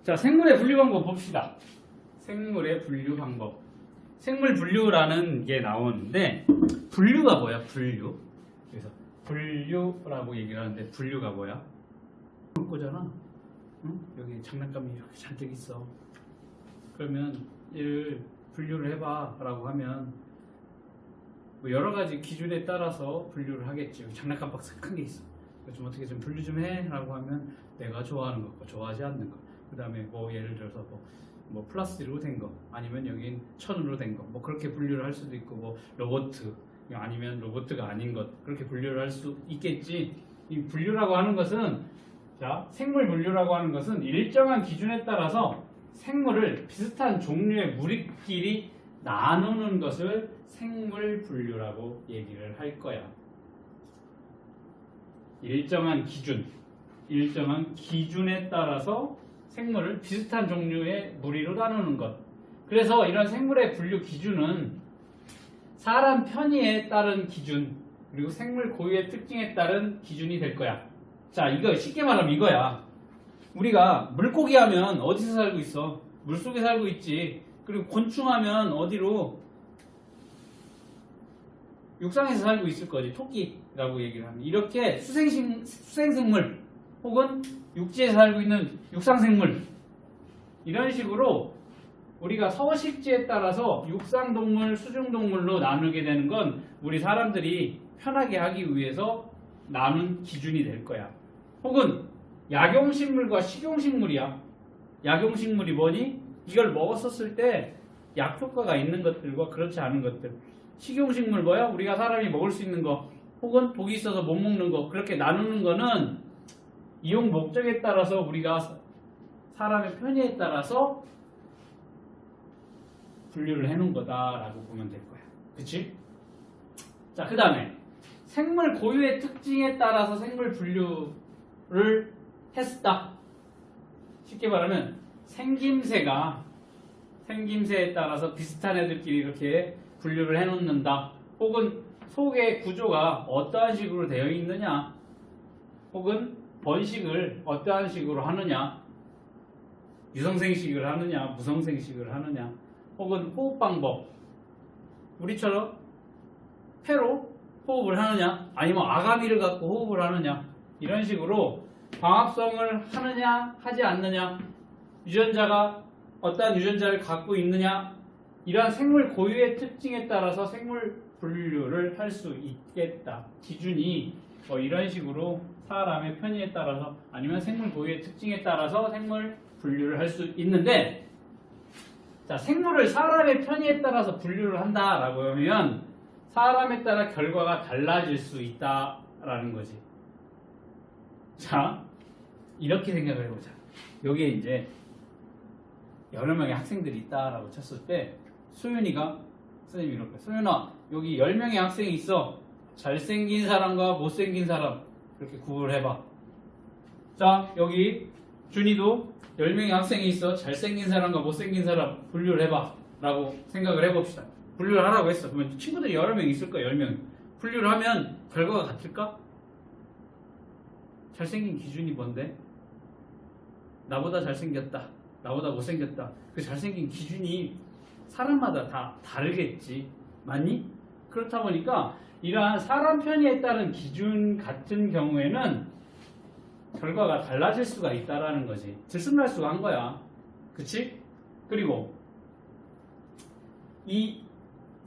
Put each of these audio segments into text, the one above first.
자, 생물의 분류 방법 봅시다. 생물의 분류 방법. 생물 분류라는 게 나오는데, 분류가 뭐야? 분류. 그래서 분류라고 얘기를 하는데, 분류가 뭐야? 거잖아. 응? 여기 장난감이 이렇게 잔뜩 있어. 그러면 얘를 분류를 해봐 라고 하면 뭐 여러 가지 기준에 따라서 분류를 하겠지. 여기 장난감 박스 큰 게 있어. 좀 어떻게 좀 분류 좀 해 라고 하면 내가 좋아하는 거, 좋아하지 않는 거, 그 다음에 뭐 예를 들어서 뭐 플라스틱으로 된 거, 아니면 여긴 천으로 된 거, 뭐 그렇게 분류를 할 수도 있고, 뭐 로보트 아니면 로보트가 아닌 것, 그렇게 분류를 할 수 있겠지. 이 분류라고 하는 것은, 자, 생물 분류라고 하는 것은 일정한 기준에 따라서 생물을 비슷한 종류의 무리끼리 나누는 것을 생물 분류라고 얘기를 할 거야. 일정한 기준에 따라서 생물을 비슷한 종류의 무리로 나누는 것. 그래서 이런 생물의 분류 기준은 사람 편의에 따른 기준, 그리고 생물 고유의 특징에 따른 기준이 될 거야. 자, 이거 쉽게 말하면 이거야. 우리가 물고기 하면 어디서 살고 있어? 물속에 살고 있지. 그리고 곤충 하면 어디로? 육상에서 살고 있을 거지. 토끼라고 얘기를 하면. 이렇게 수생생물 혹은 육지에 살고 있는 육상생물, 이런 식으로 우리가 서식지에 따라서 육상동물, 수중동물로 나누게 되는 건 우리 사람들이 편하게 하기 위해서 나눈 기준이 될 거야. 혹은 약용식물과 식용식물이야. 약용식물이 뭐니? 이걸 먹었었을 때 약효과가 있는 것들과 그렇지 않은 것들. 식용식물 뭐야? 우리가 사람이 먹을 수 있는 거, 혹은 독이 있어서 못 먹는 거. 그렇게 나누는 거는 이용 목적에 따라서 우리가 사람의 편의에 따라서 분류를 해놓은 거다라고 보면 될 거야. 그치? 자, 그 다음에 생물 고유의 특징에 따라서 생물 분류를 했다. 쉽게 말하면 생김새에 따라서 비슷한 애들끼리 이렇게 분류를 해놓는다. 혹은 속의 구조가 어떠한 식으로 되어 있느냐, 혹은 번식을 어떠한 식으로 하느냐, 유성생식을 하느냐, 무성생식을 하느냐, 혹은 호흡 방법, 우리처럼 폐로 호흡을 하느냐, 아니면 아가미를 갖고 호흡을 하느냐, 이런 식으로 광합성을 하느냐 하지 않느냐, 유전자가 어떠한 유전자를 갖고 있느냐, 이러한 생물 고유의 특징에 따라서 생물 분류를 할 수 있겠다. 기준이 이런 식으로 사람의 편의에 따라서, 아니면 생물 고유의 특징에 따라서 생물 분류를 할 수 있는데, 자, 생물을 사람의 편의에 따라서 분류를 한다라고 하면 사람에 따라 결과가 달라질 수 있다라는 거지. 자, 이렇게 생각을 해보자. 여기에 이제 여러 명의 학생들이 있다라고 쳤을 때, 소윤이가 선생님이 이럴 거야. 소윤아, 여기 10명의 학생이 있어. 잘생긴 사람과 못생긴 사람, 그렇게 구분을 해봐. 자, 여기 준이도 10명의 학생이 있어. 잘생긴 사람과 못생긴 사람 분류를 해봐 라고 생각을 해봅시다. 분류를 하라고 했어. 그러면 친구들이 여러 명 있을 거야. 10명. 분류를 하면 결과가 같을까? 잘생긴 기준이 뭔데? 나보다 잘생겼다, 나보다 못생겼다. 그 잘생긴 기준이 사람마다 다 다르겠지. 맞니? 그렇다 보니까 이러한 사람 편의에 따른 기준 같은 경우에는 결과가 달라질 수가 있다라는 거지. 들쑥날쑥한 거야. 그치? 그리고 이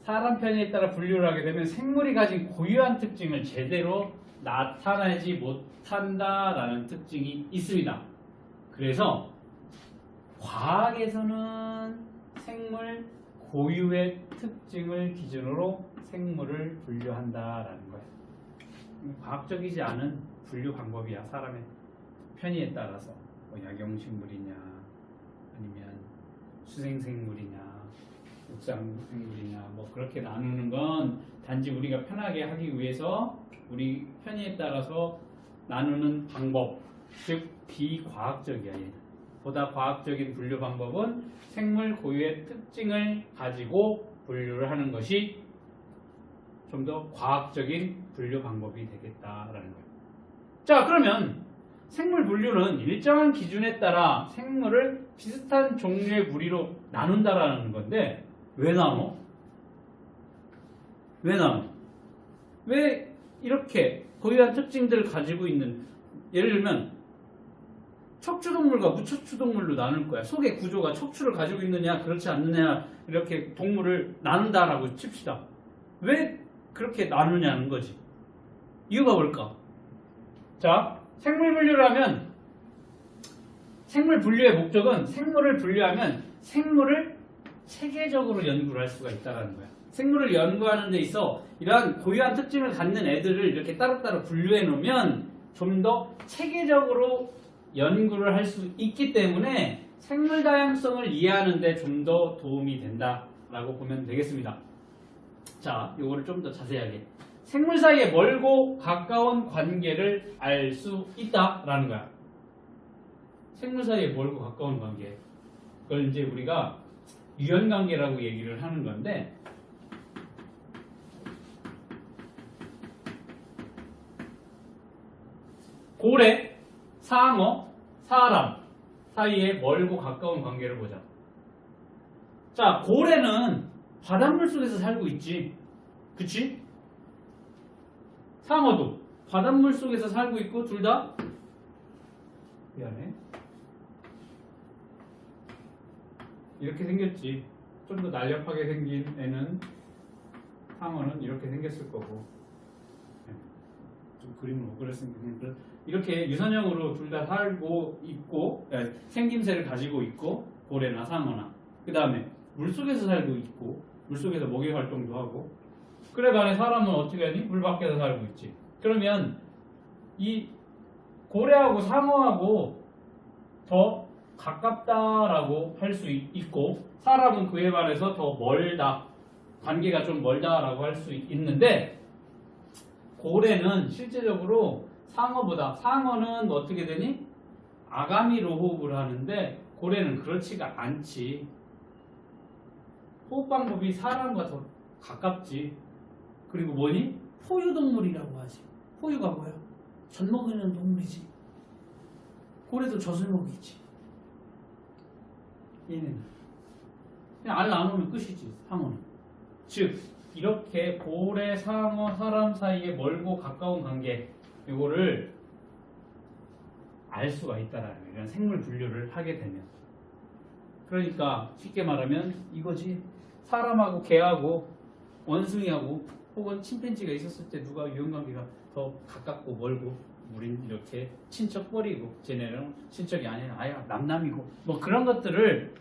사람 편의에 따라 분류를 하게 되면 생물이 가진 고유한 특징을 제대로 나타내지 못한다라는 특징이 있습니다. 그래서 과학에서는 생물 고유의 특징을 기준으로 생물을 분류한다라는 거야. 과학적이지 않은 분류 방법이야. 사람의 편의에 따라서 뭐 약용식물이냐, 아니면 수생생물이냐, 육상생물이냐, 뭐 그렇게 나누는 건 단지 우리가 편하게 하기 위해서 우리 편의에 따라서 나누는 방법, 즉 비과학적이야. 얘는. 보다 과학적인 분류 방법은 생물 고유의 특징을 가지고 분류를 하는 것이 좀 더 과학적인 분류 방법이 되겠다라는 거예요. 자, 그러면 생물 분류는 일정한 기준에 따라 생물을 비슷한 종류의 무리로 나눈다라는 건데 왜 나눠? 왜 나눠? 왜 이렇게 고유한 특징들을 가지고 있는 예를 들면 척추동물과 무척추동물로 나눌 거야. 속의 구조가 척추를 가지고 있느냐 그렇지 않느냐 이렇게 동물을 나눈다라고 칩시다. 왜 그렇게 나누냐는 거지. 이유가 뭘까? 자, 생물 분류라면 생물 분류의 목적은 생물을 분류하면 생물을 체계적으로 연구를 할 수가 있다는 거야. 생물을 연구하는 데 있어 이러한 고유한 특징을 갖는 애들을 이렇게 따로따로 분류해 놓으면 좀 더 체계적으로 연구를 할 수 있기 때문에 생물 다양성을 이해하는 데 좀 더 도움이 된다라고 보면 되겠습니다. 자, 이거를 좀 더 자세하게. 생물 사이에 멀고 가까운 관계를 알 수 있다라는 거야. 생물 사이에 멀고 가까운 관계. 그걸 이제 우리가 유연관계라고 얘기를 하는 건데 고래, 상어, 사람 사이에 멀고 가까운 관계를 보자. 자, 고래는 바닷물 속에서 살고 있지. 그치? 상어도 바닷물 속에서 살고 있고 둘 다 미안해. 이렇게 생겼지. 좀 더 날렵하게 생긴 애는 상어는 이렇게 생겼을 거고 좀 그림을 못 그렸으니까 이렇게 유선형으로 둘 다 살고 있고 생김새를 가지고 있고 고래나 상어나 그 다음에 물속에서 살고 있고 물속에서 먹이 활동도 하고 그래 반해 사람은 어떻게 하니? 물 밖에서 살고 있지. 그러면 이 고래하고 상어하고 더 가깝다라고 할 수 있고 사람은 그에 반해서 더 멀다. 관계가 좀 멀다라고 할 수 있는데 고래는 실제적으로 상어는 어떻게 되니? 아가미로 호흡을 하는데 고래는 그렇지가 않지. 호흡 방법이 사람과 더 가깝지. 그리고 뭐니? 포유동물이라고 하지. 포유가 뭐야? 젖 먹이는 동물이지. 고래도 젖을 먹이지. 얘는 그냥 알 나누면 끝이지. 상어는. 즉 이렇게 고래, 상어, 사람 사이에 멀고 가까운 관계 이거를 알 수가 있다라는 거예요. 이런 생물 분류를 하게 되면. 그러니까 쉽게 말하면 이거지. 사람하고 개하고 원숭이하고 혹은 침팬지가 있었을 때 누가 유형관계가 더 가깝고 멀고 우린 이렇게 친척벌이고 쟤네는 친척이 아니라 아예 남남이고 뭐 그런 것들을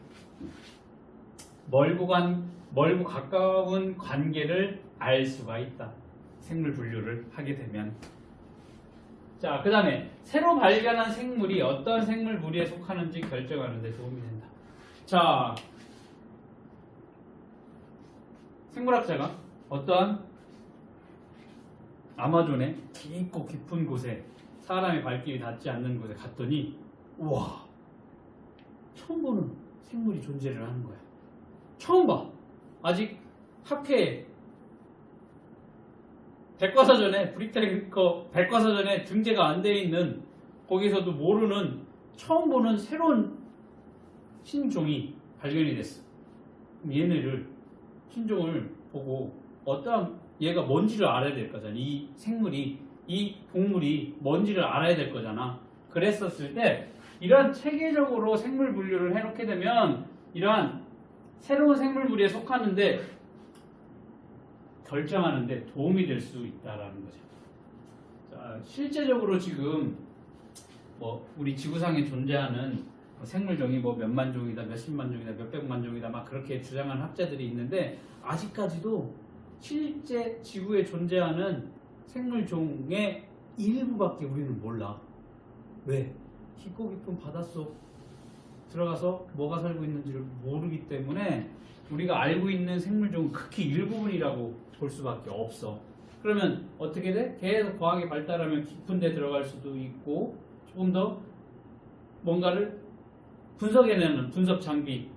멀고 가까운 관계를 알 수가 있다. 생물 분류를 하게 되면. 자, 그 다음에 새로 발견한 생물이 어떤 생물 무리에 속하는지 결정하는 데 도움이 된다. 자, 생물학자가 어떠한 아마존의 깊고 깊은 곳에 사람의 발길이 닿지 않는 곳에 갔더니 우와, 처음 보는 생물이 존재를 하는 거야. 처음 봐. 아직 학회에 백과사전에 브리테니커 백과사전에 등재가 안 돼 있는 거기서도 모르는 처음 보는 새로운 신종이 발견이 됐어. 그럼 얘네를 신종을 보고 어떠한 얘가 뭔지를 알아야 될 거잖아. 이 생물이 이 동물이 뭔지를 알아야 될 거잖아. 그랬었을 때 이러한 체계적으로 생물 분류를 해놓게 되면 이러한 새로운 생물 무리에 속하는데 결정하는데 도움이 될 수 있다라는 거죠. 자, 실제적으로 지금 뭐 우리 지구상에 존재하는 생물종이 뭐 몇만 종이다, 몇십만 종이다, 몇백만 종이다 막 그렇게 주장하는 학자들이 있는데 아직까지도 실제 지구에 존재하는 생물종의 일부밖에 우리는 몰라. 왜? 깊고 깊은 바닷속 들어가서 뭐가 살고 있는지를 모르기 때문에 우리가 알고 있는 생물종은 극히 일부분이라고 볼 수밖에 없어. 그러면 어떻게 돼? 계속 과학이 발달하면 깊은 데 들어갈 수도 있고 조금 더 뭔가를 분석해내는 분석 장비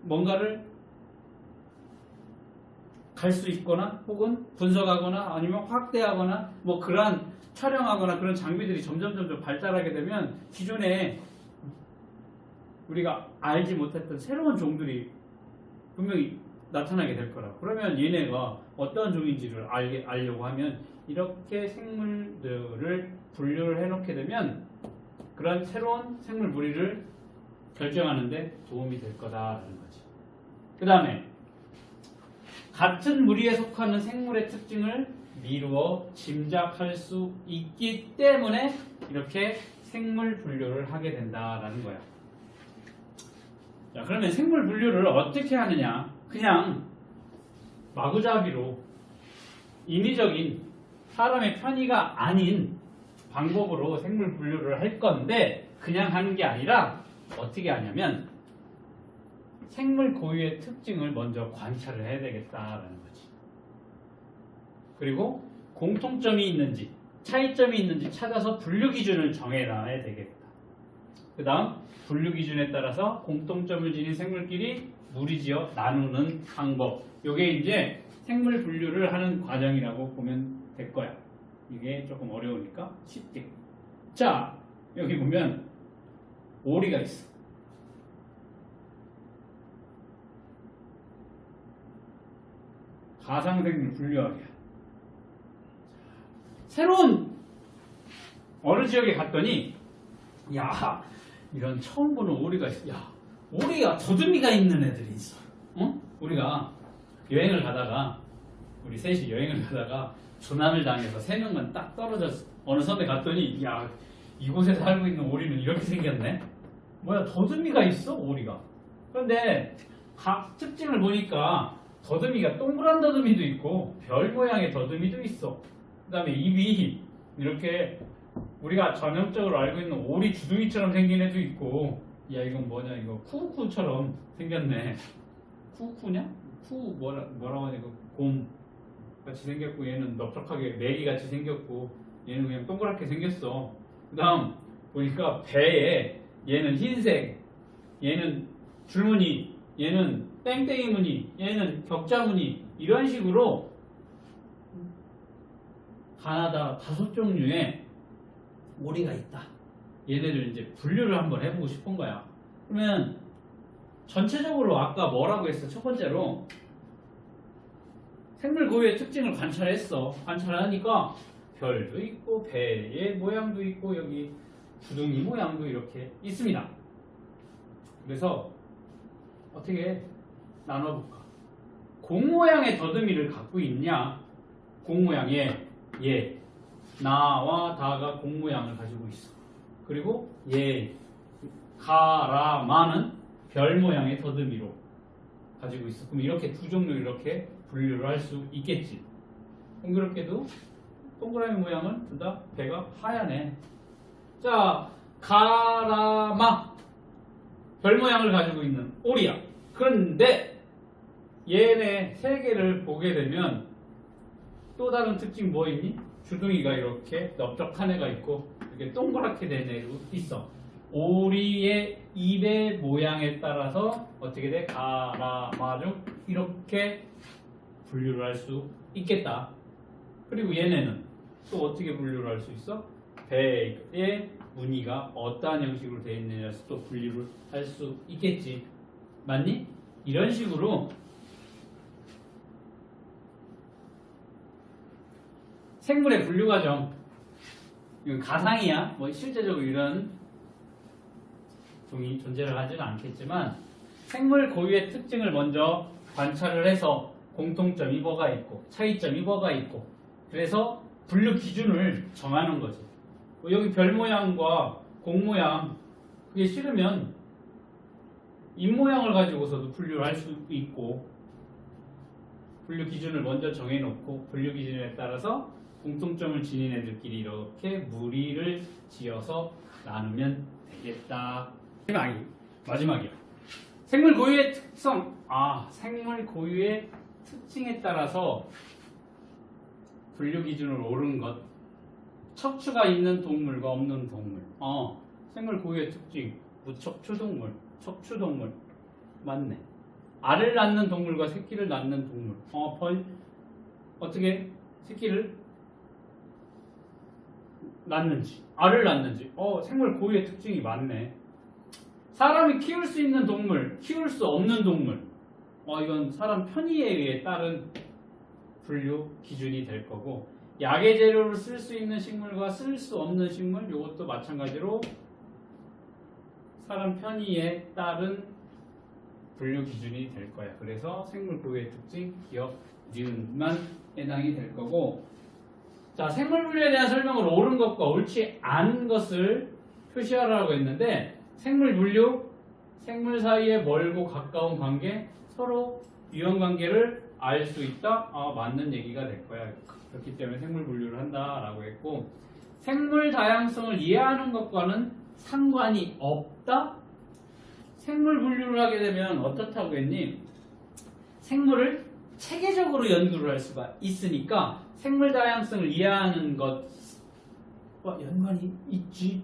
뭔가를 갈 수 있거나 혹은 분석하거나 아니면 확대하거나 뭐 그런 촬영하거나 그런 장비들이 점점 발달하게 되면 기존에 우리가 알지 못했던 새로운 종들이 분명히 나타나게 될 거라. 그러면 얘네가 어떤 종인지를 알려고 하면 이렇게 생물들을 분류를 해놓게 되면 그런 새로운 생물 무리를 결정하는데 도움이 될 거다라는 거지. 그 다음에 같은 무리에 속하는 생물의 특징을 미루어 짐작할 수 있기 때문에 이렇게 생물 분류를 하게 된다라는 거야. 자, 그러면 생물 분류를 어떻게 하느냐? 그냥 마구잡이로 인위적인 사람의 편의가 아닌 방법으로 생물 분류를 할 건데 그냥 하는 게 아니라 어떻게 하냐면 생물 고유의 특징을 먼저 관찰을 해야 되겠다라는 거지. 그리고 공통점이 있는지 차이점이 있는지 찾아서 분류 기준을 정해놔야 되겠다. 그 다음 분류 기준에 따라서 공통점을 지닌 생물끼리 무리지어 나누는 방법. 이게 이제 생물 분류를 하는 과정이라고 보면 될 거야. 이게 조금 어려우니까 쉽게. 자, 여기 보면 오리가 있어. 가상생물 분류하기야. 새로운 어느 지역에 갔더니 야, 이런 처음 보는 오리가 있어. 야, 오리가 더듬이가 있는 애들이 있어. 어? 우리가 여행을 가다가 우리 셋이 여행을 가다가 조난을 당해서 3명만 딱 떨어졌어. 어느 섬에 갔더니 야, 이곳에 살고 있는 오리는 이렇게 생겼네. 뭐야, 더듬이가 있어 오리가. 그런데 각 특징을 보니까 더듬이가 동그란 더듬이도 있고 별 모양의 더듬이도 있어. 그 다음에 입이 이렇게 우리가 전형적으로 알고 있는 오리 주둥이처럼 생긴 애도 있고, 야 이건 뭐냐, 이거 쿠쿠처럼 생겼네. 쿠쿠냐? 뭐라고 하냐, 곰 같이 생겼고, 얘는 넓적하게 메기 같이 생겼고, 얘는 그냥 동그랗게 생겼어. 그 다음 보니까 배에 얘는 흰색, 얘는 줄무늬, 얘는 땡땡이 무늬, 얘는 격자 무늬, 이런 식으로 가나다 5종류의 오리가 있다. 얘네들 이제 분류를 한번 해보고 싶은 거야. 그러면 전체적으로 아까 뭐라고 했어? 첫 번째로 생물 고유의 특징을 관찰했어. 관찰하니까 별도 있고 배의 모양도 있고 여기 주둥이 모양도 이렇게 있습니다. 그래서 어떻게 나눠볼까? 공 모양의 더듬이를 갖고 있냐? 공 모양의 얘 나와 다가 공 모양을 가지고 있어. 그리고 얘 가라마는 별 모양의 더듬이로 가지고 있어. 그럼 이렇게 두 종류 이렇게 분류를 할 수 있겠지. 공교롭게도 동그라미 모양은 둘 다 배가 하얗네. 자, 가라마 별 모양을 가지고 있는 오리야. 그런데 얘네 세 개를 보게 되면 또 다른 특징 뭐 있니? 주둥이가 이렇게 넓적한 애가 있고 이렇게 동그랗게 된 애도 있어. 오리의 입의 모양에 따라서 어떻게 돼? 가라마중 이렇게 분류를 할 수 있겠다. 그리고 얘네는 또 어떻게 분류를 할 수 있어? 배의 무늬가 어떠한 형식으로 되어 있느냐에서 또 분류를 할 수 있겠지. 맞니? 이런 식으로 생물의 분류 과정, 이건 가상이야. 뭐 실제적으로 이런 종이 존재를 하지는 않겠지만 생물 고유의 특징을 먼저 관찰을 해서 공통점이 뭐가 있고 차이점이 뭐가 있고 그래서 분류 기준을 정하는 거지. 여기 별 모양과 공 모양 그게 싫으면 입 모양을 가지고서도 분류를 할 수 있고 분류 기준을 먼저 정해놓고 분류 기준에 따라서 공통점을 지닌 애들끼리 이렇게 무리를 지어서 나누면 되겠다. 마지막이야. 생물 고유의 특성. 생물 고유의 특징에 따라서 분류 기준을 오른 것. 척추가 있는 동물과 없는 동물. 생물 고유의 특징. 무척추동물, 척추동물. 맞네. 알을 낳는 동물과 새끼를 낳는 동물. 어떻게 새끼를 낳는지, 알을 낳는지. 생물 고유의 특징이 많네. 사람이 키울 수 있는 동물, 키울 수 없는 동물. 이건 사람 편의에 의해 따른 분류 기준이 될 거고, 약의 재료로 쓸 수 있는 식물과 쓸 수 없는 식물, 이것도 마찬가지로 사람 편의에 따른 분류 기준이 될 거야. 그래서 생물 고유의 특징, 기억, 니은만 해당이 될 거고, 자, 생물 분류에 대한 설명을 옳은 것과 옳지 않은 것을 표시하라고 했는데, 생물 분류, 생물 사이의 멀고 가까운 관계, 서로 유형 관계를 알 수 있다? 맞는 얘기가 될 거야. 그렇기 때문에 생물 분류를 한다라고 했고, 생물 다양성을 이해하는 것과는 상관이 없다? 생물 분류를 하게 되면 어떻다고 했니? 생물을 체계적으로 연구를 할 수가 있으니까 생물 다양성을 이해하는 것과 연관이 있지?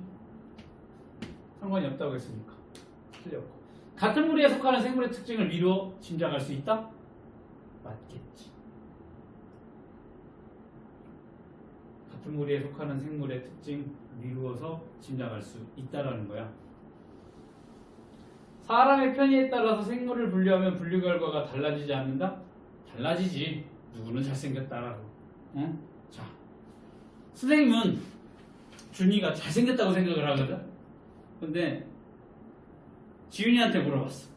상관이 없다고 했으니까 틀렸고, 같은 무리에 속하는 생물의 특징을 미루어 짐작할 수 있다? 맞겠지. 같은 무리에 속하는 생물의 특징 미루어서 짐작할 수 있다라는 거야. 사람의 편의에 따라서 생물을 분류하면 분류 결과가 달라지지 않는다? 달라지지. 누구는 잘생겼다라고. 자, 선생님은 준이가 잘생겼다고 생각을 하거든. 근데 지윤이한테 물어봤어.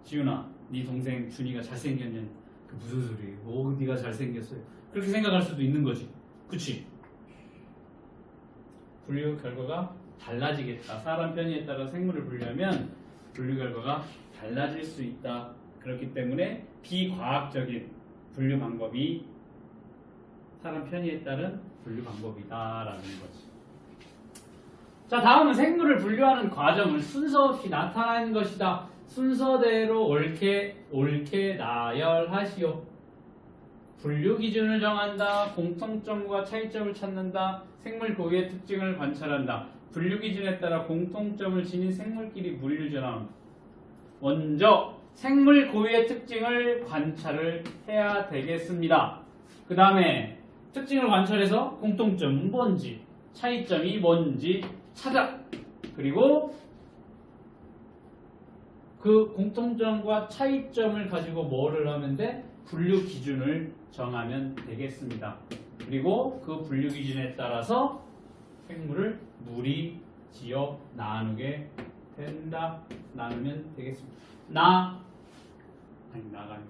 지윤아, 네 동생 준이가 잘생겼냐? 그 무슨 소리예요? 네가 잘생겼어요. 그렇게 생각할 수도 있는 거지. 그치? 분류 결과가 달라지겠다. 사람 편의에 따라 생물을 분류하면 분류 결과가 달라질 수 있다. 그렇기 때문에 비과학적인 분류 방법이 사람 편의에 따른 분류 방법이다라는 거지. 자, 다음은 생물을 분류하는 과정을 순서 없이 나타나는 것이다. 순서대로 옳게 나열하시오. 분류 기준을 정한다. 공통점과 차이점을 찾는다. 생물 고유의 특징을 관찰한다. 분류 기준에 따라 공통점을 지닌 생물끼리 분류 전환. 먼저 생물 고유의 특징을 관찰을 해야 되겠습니다. 그 다음에 특징을 관찰해서 공통점은 뭔지, 차이점이 뭔지 찾아. 그리고 그 공통점과 차이점을 가지고 뭐를 하면 돼? 분류 기준을 정하면 되겠습니다. 그리고 그 분류 기준에 따라서 생물을 무리 지어 나누게 된다. 나누면 되겠습니다.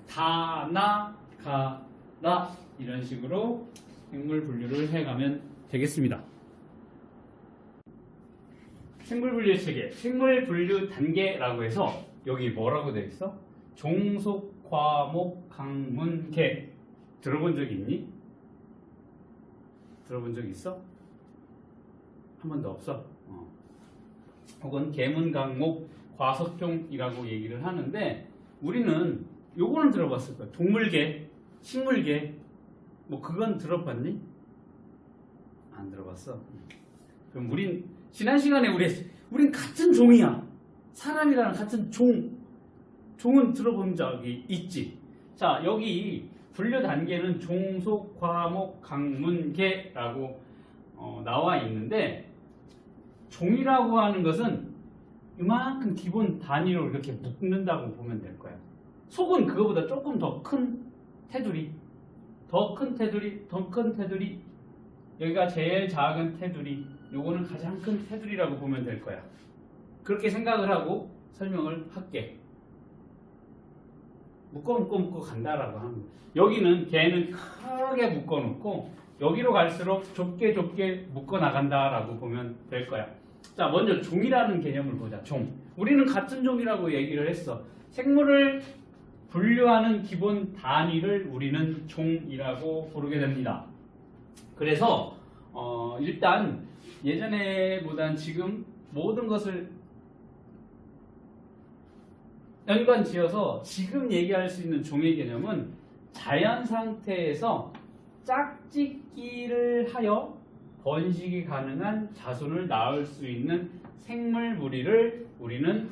다, 나, 가, 나 이런 식으로 생물 분류를 해가면 되겠습니다. 생물 분류 체계, 생물 분류 단계라고 해서 여기 뭐라고 되어 있어? 종속, 과목, 강문, 계. 들어본 적 있니? 들어본 적 있어? 한 번도 없어? 혹은 계문, 강목, 과석종이라고 얘기를 하는데, 우리는 요거는 들어봤을 거야. 동물계, 식물계. 뭐 그건 들어봤니? 안 들어봤어? 그럼 우린 지난 시간에 우린 같은 종이야. 사람이라는 같은 종은 들어본 적이 있지. 자, 여기 분류 단계는 종속, 과목, 강문, 계라고 나와 있는데, 종이라고 하는 것은 이만큼 기본 단위로 이렇게 묶는다고 보면 될 거야. 속은 그거보다 조금 더 큰 테두리, 더 큰 테두리, 여기가 제일 작은 테두리, 요거는 가장 큰 테두리라고 보면 될 거야. 그렇게 생각을 하고 설명을 할게. 묶어 간다라고 하는 거야. 여기는 걔는 크게 묶어 놓고 여기로 갈수록 좁게 묶어 나간다라고 보면 될 거야. 자, 먼저 종이라는 개념을 보자. 종. 우리는 같은 종이라고 얘기를 했어. 생물을 분류하는 기본 단위를 우리는 종이라고 부르게 됩니다. 그래서 일단 예전에보단 지금 모든 것을 연관 지어서 지금 얘기할 수 있는 종의 개념은 자연 상태에서 짝짓기를 하여 번식이 가능한 자손을 낳을 수 있는 생물 무리를 우리는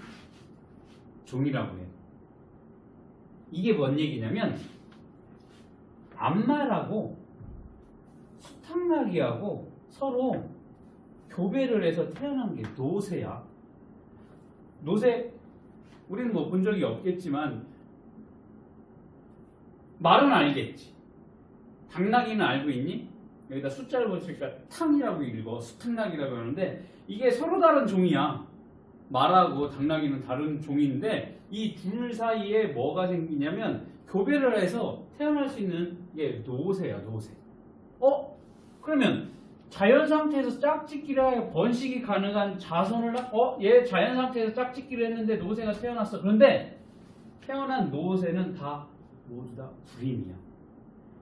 종이라고 해요. 이게 뭔 얘기냐면 암말하고 수탉나기하고 서로 교배를 해서 태어난 게 노새야. 노새 우리는 뭐 본 적이 없겠지만 말은 알겠지. 당나귀는 알고 있니? 여기다 숫자를 붙이니까 탕이라고 읽어. 수탉나기라고 하는데 이게 서로 다른 종이야. 말하고 당나귀는 다른 종인데 이 둘 사이에 뭐가 생기냐면 교배를 해서 태어날 수 있는 게 노새야. 노새. 그러면 자연 상태에서 짝짓기를 하여 번식이 가능한 자손을 얘 자연 상태에서 짝짓기를 했는데 노새가 태어났어. 그런데 태어난 노새는 다 모두 다 불임이야.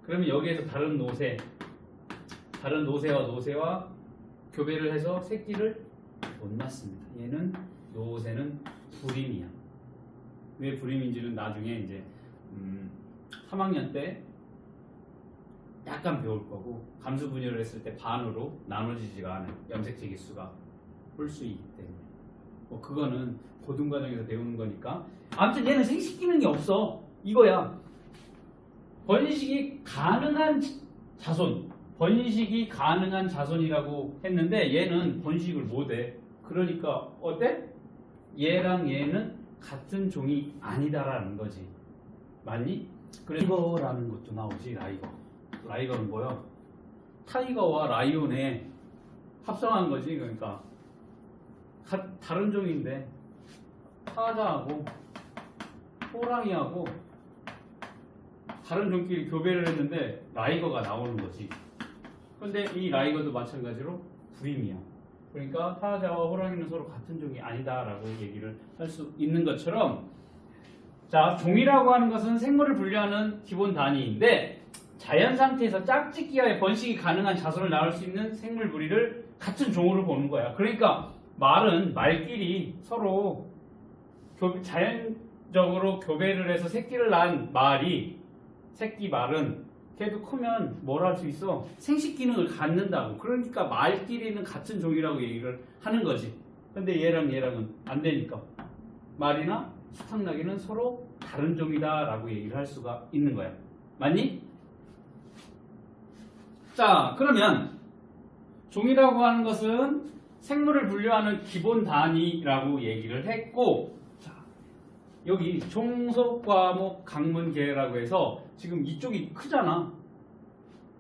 그러면 여기에서 다른 노새와 노새와 교배를 해서 새끼를 못 낳습니다. 얘는 노새는 불임이야. 왜 불임인지는 나중에 이제 3학년 때 약간 배울 거고 감수 분열을 했을 때 반으로 나눠지지가 않아요. 염색체 기수가 홀수이기 때문에. 그거는 고등과정에서 배우는 거니까. 아무튼 얘는 생식 기능이 없어. 이거야. 번식이 가능한 자손. 번식이 가능한 자손이라고 했는데 얘는 번식을 못해. 그러니까 어때? 얘랑 얘는 같은 종이 아니다라는 거지. 맞니? 그래서 라이거라는 것도 나오지. 라이거는 뭐야? 타이거와 라이온의 합성한 거지. 그러니까 다른 종인데 사자하고 호랑이하고 다른 종끼리 교배를 했는데 라이거가 나오는 거지. 근데 이 라이거도 마찬가지로 불임이야. 그러니까 사자와 호랑이는 서로 같은 종이 아니다라고 얘기를 할 수 있는 것처럼, 자, 종이라고 하는 것은 생물을 분류하는 기본 단위인데 자연 상태에서 짝짓기하여 번식이 가능한 자손을 낳을 수 있는 생물 무리를 같은 종으로 보는 거야. 그러니까 말은 말끼리 서로 자연적으로 교배를 해서 새끼를 낳은 새끼 말은 걔도 크면 뭘 할 수 있어? 생식 기능을 갖는다고. 그러니까 말끼리는 같은 종이라고 얘기를 하는 거지. 근데 얘랑은 안 되니까 말이나 수탉나기는 서로 다른 종이다라고 얘기를 할 수가 있는 거야. 맞니? 자, 그러면 종이라고 하는 것은 생물을 분류하는 기본 단위라고 얘기를 했고, 자, 여기 종속, 과목, 강문계라고 해서 지금 이쪽이 크잖아.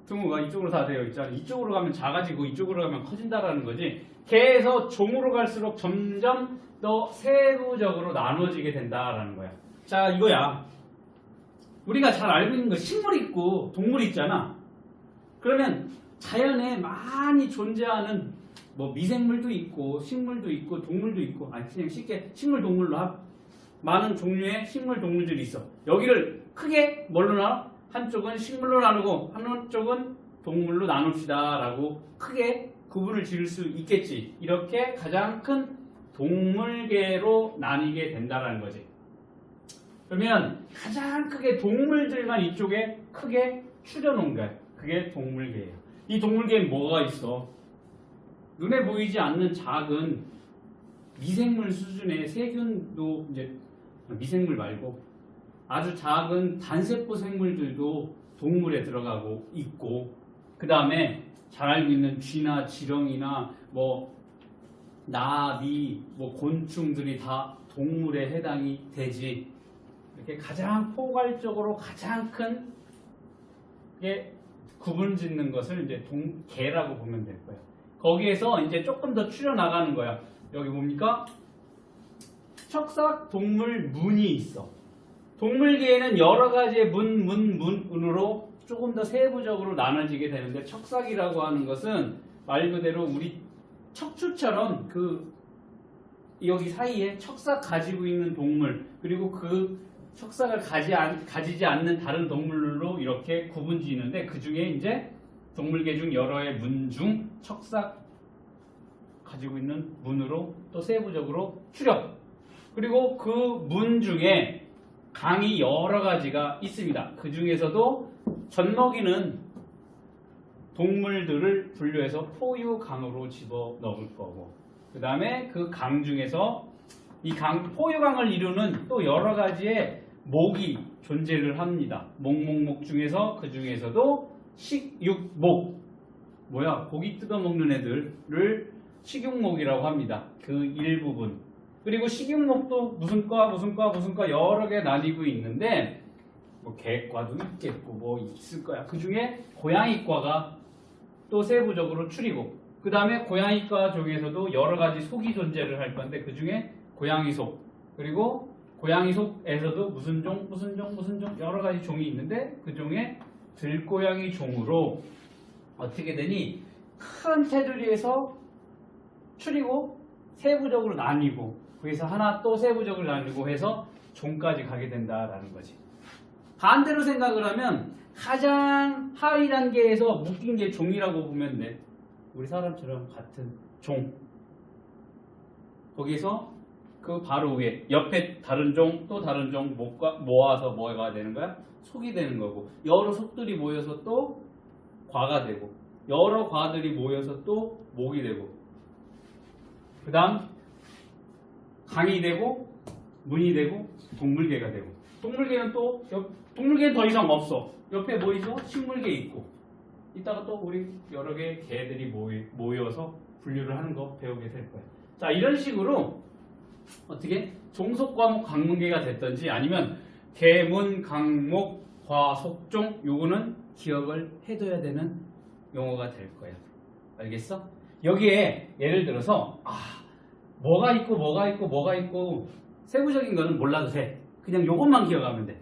등호가 이쪽으로 다 되어 있잖아. 이쪽으로 가면 작아지고 이쪽으로 가면 커진다라는 거지. 계에서 종으로 갈수록 점점 더 세부적으로 나눠지게 된다라는 거야. 자, 이거야. 우리가 잘 알고 있는 거 식물 있고 동물 있잖아. 그러면 자연에 많이 존재하는 뭐 미생물도 있고 식물도 있고 동물도 있고, 그냥 쉽게 식물 동물로 많은 종류의 식물 동물들이 있어. 여기를 크게 뭘로 나눠? 한쪽은 식물로 나누고 한쪽은 동물로 나눕시다 라고 크게 구분을 지을 수 있겠지. 이렇게 가장 큰 동물계로 나뉘게 된다라는 거지. 그러면 가장 크게 동물들만 이쪽에 크게 추려놓은 거야. 그게 동물계예요. 이 동물계엔 뭐가 있어? 눈에 보이지 않는 작은 미생물 수준의 세균도, 이제 미생물 말고 아주 작은 단세포 생물들도 동물에 들어가고 있고, 그 다음에 잘 알고 있는 쥐나 지렁이나 뭐 나비, 뭐 곤충들이 다 동물에 해당이 되지. 이렇게 가장 포괄적으로 가장 큰 게 구분 짓는 것을 이제 개라고 보면 될 거야. 거기에서 이제 조금 더 추려 나가는 거야. 여기 뭡니까? 척삭 동물 문이 있어. 동물계에는 여러 가지의 문으로 조금 더 세부적으로 나눠지게 되는데, 척삭이라고 하는 것은 말 그대로 우리 척추처럼 여기 사이에 척삭 가지고 있는 동물, 그리고 그 척삭을 가지지 않는 다른 동물로 이렇게 구분 지는데, 그 중에 이제 동물계 중 여러의 문 중 척삭 가지고 있는 문으로 또 세부적으로 추려. 그리고 그 문 중에 강이 여러 가지가 있습니다. 그 중에서도 젖먹이는 동물들을 분류해서 포유강으로 집어넣을 거고, 그 다음에 그 강 중에서 이 포유강을 이루는 또 여러 가지의 모기, 존재를 합니다. 목목목 중에서 그 중에서도 식육목 뭐야 고기 뜯어먹는 애들을 식육목이라고 합니다. 그 일부분. 그리고 식육목도 무슨 과 여러 개 나뉘고 있는데 뭐 개과도 있겠고 뭐 있을 거야. 그 중에 고양이과가 또 세부적으로 추리고 그 다음에 고양이과 중에서도 여러 가지 속이 존재를 할 건데 그 중에 고양이 속 그리고 고양이 속에서도 무슨 종 여러 가지 종이 있는데 그 중에 들고양이 종으로 어떻게 되니 큰 테두리에서 추리고 세부적으로 나뉘고 그래서 하나 또 세부적으로 나뉘고 해서 종까지 가게 된다라는 거지. 반대로 생각을 하면 가장 하위 단계에서 묶인 게 종이라고 보면 돼. 우리 사람처럼 같은 종. 거기서 그 바로 위에 옆에 다른 종 또 다른 종 모아서 뭐가 되는 거야? 속이 되는 거고 여러 속들이 모여서 또 과가 되고 여러 과들이 모여서 또 목이 되고 그 다음 강이 되고 문이 되고 동물개가 되고 동물개는 또 동물개는 더 이상 없어. 옆에 뭐 있어? 식물개 있고 이따가 또 우리 여러 개의 개들이 모여서 분류를 하는 거 배우게 될 거야. 자 이런 식으로 어떻게 종속과목 강문계가 됐든지 아니면 개문 강목 과속종 요거는 기억을 해둬야 되는 용어가 될 거야. 알겠어? 여기에 예를 들어서 뭐가 있고 세부적인 거는 몰라도 돼. 그냥 요것만 기억하면 돼.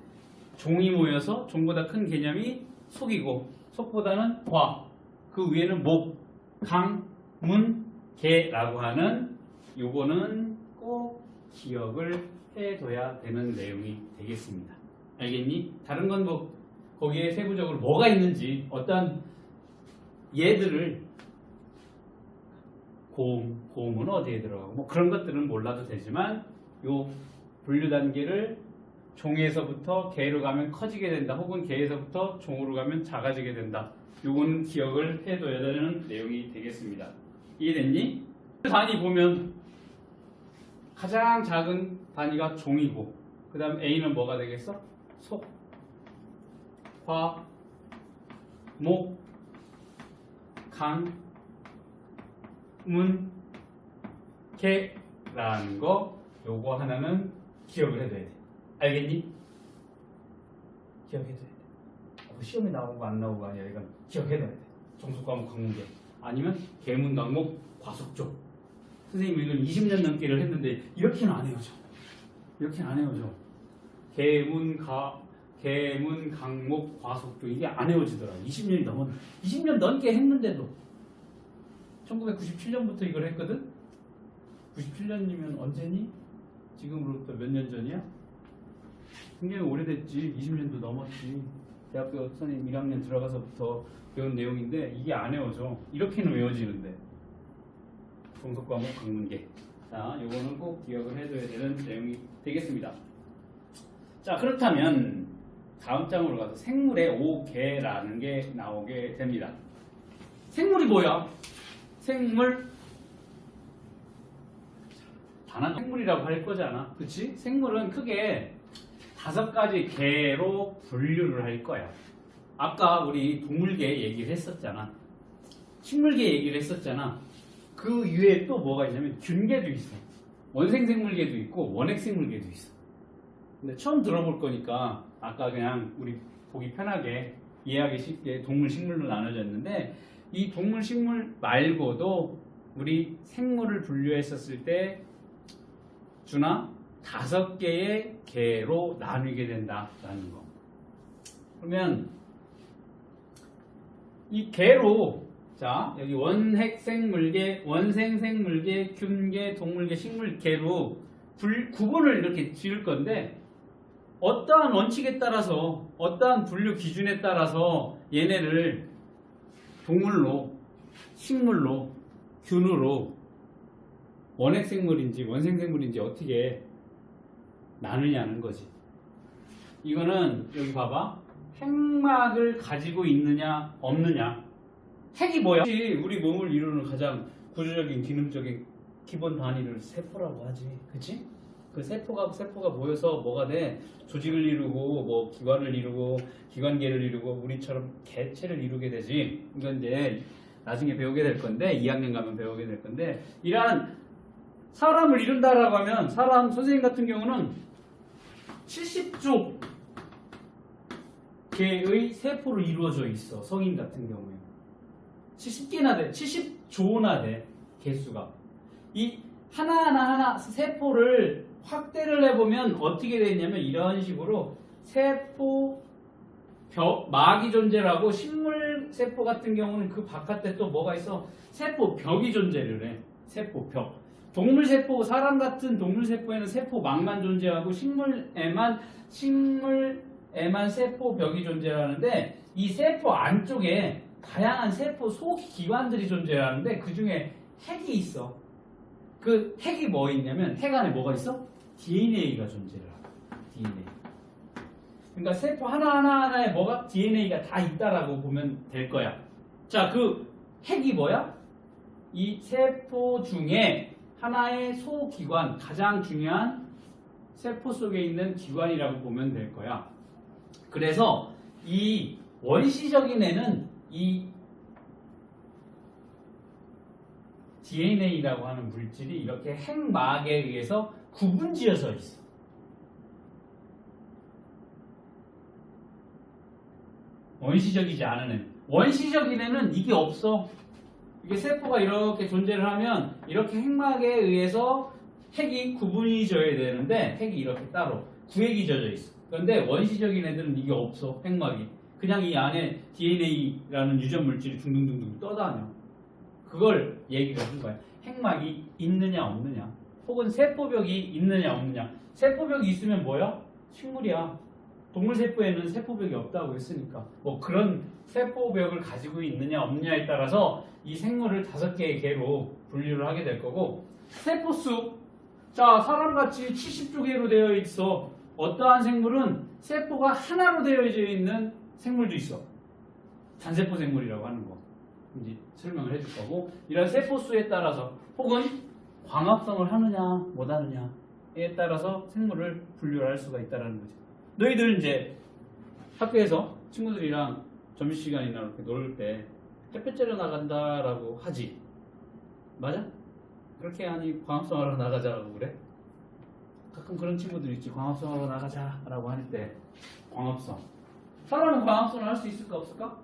종이 모여서 종보다 큰 개념이 속이고 속보다는 과, 그 위에는 목, 강, 문, 개라고 하는 요거는 꼭 기억을 해둬야 되는 내용이 되겠습니다. 알겠니? 다른 건 뭐 거기에 세부적으로 뭐가 있는지 어떤 얘들을 고음은 어디에 들어가고 뭐 그런 것들은 몰라도 되지만 요 분류 단계를 종에서부터 개로 가면 커지게 된다. 혹은 개에서부터 종으로 가면 작아지게 된다. 요거는 기억을 해둬야 되는 내용이 되겠습니다. 이해됐니? 단위 보면 가장 작은 단위가 종이고 그 다음 A는 뭐가 되겠어? 속, 화, 목, 강, 문, 개라는 거 요거 하나는 기억을 해둬야 돼. 알겠니? 기억해둬야 돼. 시험에 나오고 안 나오고 아니야. 이건 기억해둬야 돼. 종속과목 강문계 아니면 개문 강목 과속종. 선생님이 이건 20년 넘게를 했는데 이렇게는 안 해오죠. 이렇게는 안 해오죠. 개문 강목 과속종 이게 안 해오지더라. 20년 넘게 했는데도 1997년부터 이걸 했거든. 97년이면 언제니? 지금으로부터 몇 년 전이야? 굉장히 오래됐지. 20년도 넘었지. 대학교 선생님 1학년 들어가서부터 배운 내용인데 이게 안 외워져. 이렇게는 외워지는데. 종속과목 강문계. 자, 요거는 꼭 기억을 해둬야 되는 내용이 되겠습니다. 자, 그렇다면 다음 장으로 가서 생물의 5개라는 게 나오게 됩니다. 생물이 뭐야? 생물 단한 생물이라고 할 거잖아. 그치? 생물은 크게 5가지 개로 분류를 할 거야. 아까 우리 동물계 얘기를 했었잖아. 식물계 얘기를 했었잖아. 그 위에 또 뭐가 있냐면 균계도 있어. 원생생물계도 있고 원핵생물계도 있어. 근데 처음 들어볼 거니까 아까 그냥 우리 보기 편하게 이해하기 쉽게 동물, 식물로 나눠졌는데 이 동물, 식물 말고도 우리 생물을 분류했었을 때 준아 5개의 개로 나누게 된다라는 거. 그러면 이 개로 자 여기 원핵생물계, 원생생물계, 균계, 동물계, 식물계로 구분을 이렇게 지을 건데 어떠한 원칙에 따라서 어떠한 분류 기준에 따라서 얘네를 동물로, 식물로, 균으로 원핵생물인지 원생생물인지 어떻게 나누냐는 거지. 이거는 여기 봐봐. 핵막을 가지고 있느냐 없느냐. 핵이 뭐야? 우리 몸을 이루는 가장 구조적인 기능적인 기본 단위를 세포라고 하지. 그치? 그 세포가 모여서 뭐가 돼? 조직을 이루고 뭐 기관을 이루고 기관계를 이루고 우리처럼 개체를 이루게 되지. 이건 이제 나중에 배우게 될 건데 2학년 가면 배우게 될 건데 이러한 사람을 이룬다라고 하면 사람 선생님 같은 경우는 70조 개의 세포로 이루어져 있어. 성인 같은 경우에 70개나 돼. 70조나 돼. 개수가. 이 하나하나 세포를 확대를 해보면 어떻게 되냐면 이런 식으로 세포 막이 존재하고 식물 세포 같은 경우는 그 바깥에 또 뭐가 있어? 세포 벽이 존재를 해. 세포 벽. 동물 세포, 사람 같은 동물 세포에는 세포 막만 존재하고 식물에만 세포 벽이 존재하는데 이 세포 안쪽에 다양한 세포 소기관들이 존재하는데 그 중에 핵이 있어. 그 핵이 뭐 있냐면 핵 안에 뭐가 있어? DNA가 존재를 하고 DNA. 그러니까 세포 하나하나에 뭐가 DNA가 다 있다라고 보면 될 거야. 자, 그 핵이 뭐야? 이 세포 중에 하나의 소기관, 가장 중요한 세포 속에 있는 기관이라고 보면 될 거야. 그래서 이 원시적인 애는 이 DNA라고 하는 물질이 이렇게 핵막에 의해서 구분지어져 있어. 원시적이지 않은 애. 원시적인 애는 이게 없어. 이게 세포가 이렇게 존재를 하면 이렇게 핵막에 의해서 핵이 구분이 져야 되는데 핵이 이렇게 따로 구획이 져져 있어. 그런데 원시적인 애들은 이게 없어. 핵막이. 그냥 이 안에 DNA라는 유전 물질이 둥둥둥둥 떠다녀. 그걸 얘기를 하는 거야. 핵막이 있느냐 없느냐. 혹은 세포벽이 있느냐 없느냐. 세포벽이 있으면 뭐야? 식물이야. 동물 세포에는 세포벽이 없다고 했으니까 뭐 그런 세포벽을 가지고 있느냐 없느냐에 따라서 이 생물을 5개의 개로 분류를 하게 될 거고 세포수 자 사람같이 70조 개로 되어 있어. 어떠한 생물은 세포가 하나로 되어져 있는 생물도 있어. 단세포 생물이라고 하는 거 이제 설명을 해줄 거고 이런 세포수에 따라서 혹은 광합성을 하느냐 못하느냐에 따라서 생물을 분류할 수가 있다는 거죠. 너희들 이제 학교에서 친구들이랑 점심시간이나 이렇게 놀 때 햇볕 쬐러 나간다라고 하지. 맞아? 그렇게 하니 광합성하러 나가자라고 그래? 가끔 그런 친구들 있지. 광합성하러 나가자라고 할 때 광합성. 사람은 광합성을 할 수 있을까 없을까?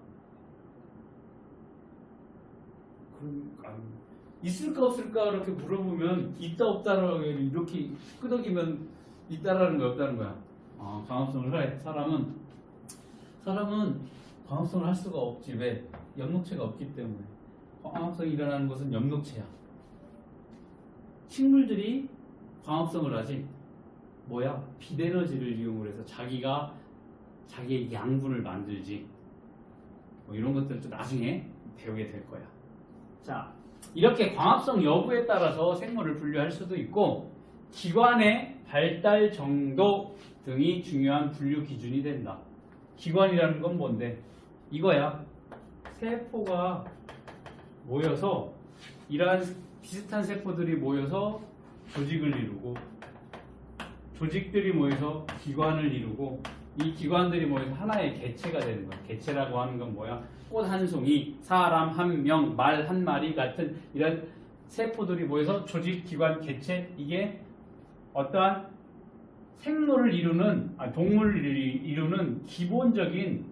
있을까 없을까 이렇게 물어보면 있다 없다라고 이렇게 끄덕이면 있다라는 거야 없다는 거야. 광합성을 해. 사람은 광합성을 할 수가 없지. 왜? 염록체가 없기 때문에. 광합성이 일어나는 것은 염록체야. 식물들이 광합성을 하지. 뭐야? 빛에너지를 이용을 해서 자기의 양분을 만들지. 뭐 이런 것들도 나중에 배우게 될 거야. 자, 이렇게 광합성 여부에 따라서 생물을 분류할 수도 있고 기관의 발달 정도 등이 중요한 분류 기준이 된다. 기관이라는 건 뭔데? 이거야. 세포가 모여서 이러한 비슷한 세포들이 모여서 조직을 이루고 조직들이 모여서 기관을 이루고 이 기관들이 모여서 하나의 개체가 되는 거야. 개체라고 하는 건 뭐야? 꽃 한 송이, 사람 한 명, 말 한 마리 같은 이런 세포들이 모여서 조직, 기관, 개체 이게 어떠한 생물을 이루는 동물을 이루는 기본적인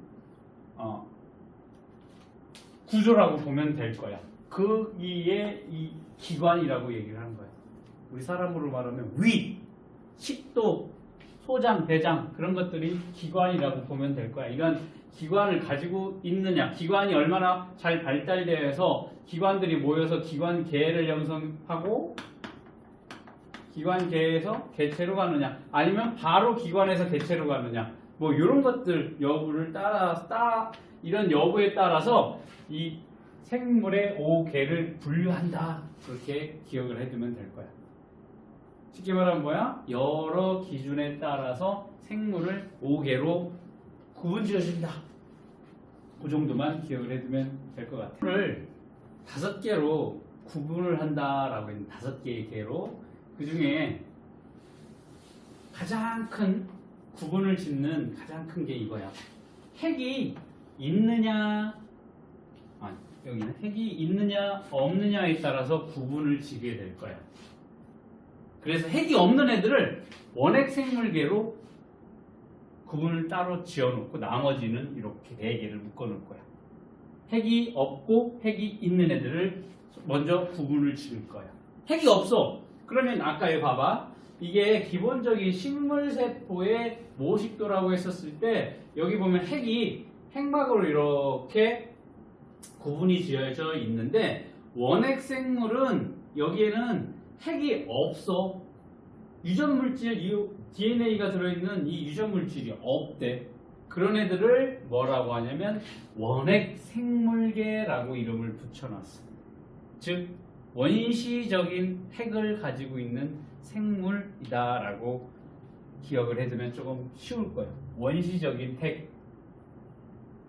구조라고 보면 될 거야. 거기에 이 기관이라고 얘기를 하는 거야. 우리 사람으로 말하면 위, 식도, 소장, 대장 그런 것들이 기관이라고 보면 될 거야. 이런 기관을 가지고 있느냐, 기관이 얼마나 잘 발달되어서 기관들이 모여서 기관계를 형성하고 기관계에서 개체로 가느냐, 아니면 바로 기관에서 개체로 가느냐, 뭐 이런 것들 여부를 이런 여부에 따라서 이 생물의 5개를 분류한다. 그렇게 기억을 해두면 될 거야. 쉽게 말하면 뭐야? 여러 기준에 따라서 생물을 5개로 구분지어준다. 그 정도만 기억을 해두면 될 것 같아. 생물을 5개로 구분을 한다라고 했는데 5개의 개로 그 중에 가장 큰 구분을 짓는 가장 큰 게 이거야. 핵이 있느냐, 여기는 핵이 있느냐 없느냐에 따라서 구분을 지게 될 거야. 그래서 핵이 없는 애들을 원핵 생물계로 구분을 따로 지어놓고 나머지는 이렇게 4개를 묶어놓을 거야. 핵이 없고 핵이 있는 애들을 먼저 구분을 지을 거야. 핵이 없어. 그러면 아까 여기 봐봐. 이게 기본적인 식물세포의 모식도라고 했었을 때 여기 보면 핵이 핵막으로 이렇게 구분이 지어져 있는데 원핵 생물은 여기에는 핵이 없어. 유전물질, DNA가 들어있는 이 유전물질이 없대. 그런 애들을 뭐라고 하냐면 원핵 생물계라고 이름을 붙여놨어. 즉 원시적인 핵을 가지고 있는 생물이다라고 기억을 해두면 조금 쉬울 거예요. 원시적인 핵.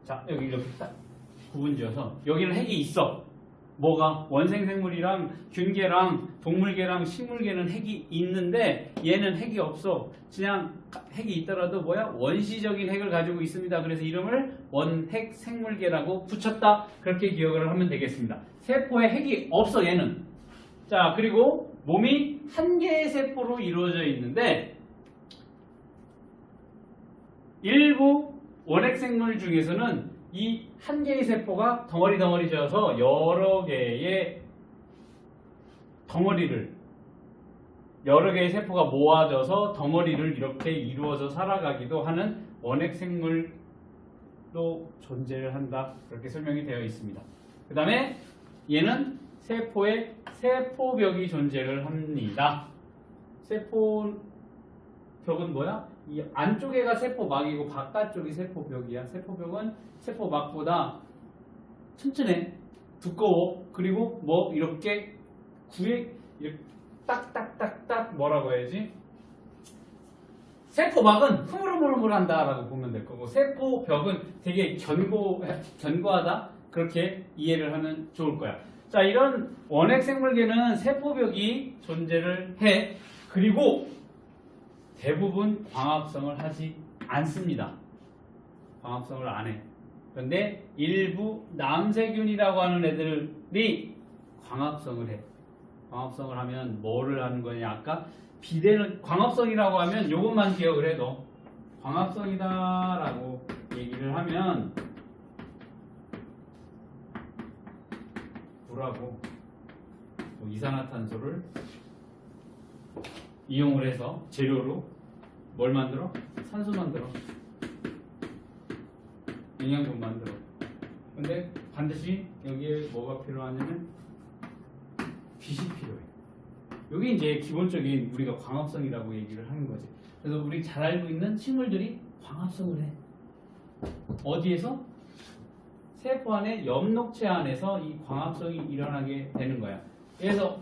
자, 여기 이렇게 딱 구분지어서 여기는 핵이 있어. 뭐가? 원생생물이랑 균계랑 동물계랑 식물계는 핵이 있는데 얘는 핵이 없어. 그냥 핵이 있더라도 뭐야? 원시적인 핵을 가지고 있습니다. 그래서 이름을 원핵 생물계라고 붙였다. 그렇게 기억을 하면 되겠습니다. 세포에 핵이 없어 얘는. 자, 그리고 몸이 한 개의 세포로 이루어져 있는데 일부 원핵 생물 중에서는 이 한 개의 세포가 덩어리 져서 여러 개의 세포가 모아져서 덩어리를 이렇게 이루어져 살아가기도 하는 원핵 생물도 존재를 한다. 그렇게 설명이 되어 있습니다. 그 다음에 얘는 세포에 세포벽이 존재를 합니다. 세포벽은 뭐야? 이 안쪽에가 세포막이고 바깥쪽이 세포벽이야. 세포벽은 세포막보다 튼튼해, 두꺼워. 그리고 뭐 이렇게 이렇게 딱딱딱딱 뭐라고 해야지? 세포막은 흐물흐물흐물한다라고 보면 될 거고 세포벽은 되게 견고하다. 그렇게 이해를 하면 좋을 거야. 자, 이런 원핵 생물계는 세포벽이 존재를 해. 그리고 대부분 광합성을 하지 않습니다. 광합성을 안 해. 그런데 일부 남세균이라고 하는 애들이 광합성을 해. 광합성을 하면 뭐를 하는 거냐? 아까 비대는 광합성이라고 하면 이것만 기억을 해도 광합성이다라고 얘기를 하면 물하고 이산화탄소를 이용을 해서 재료로 뭘 만들어? 산소 만들어. 영양분 만들어. 근데 반드시 여기에 뭐가 필요하냐면 빛이 필요해. 여기 이제 기본적인 우리가 광합성이라고 얘기를 하는 거지. 그래서 우리 잘 알고 있는 식물들이 광합성을 해. 어디에서? 세포 안에 엽록체 안에서 이 광합성이 일어나게 되는 거야. 그래서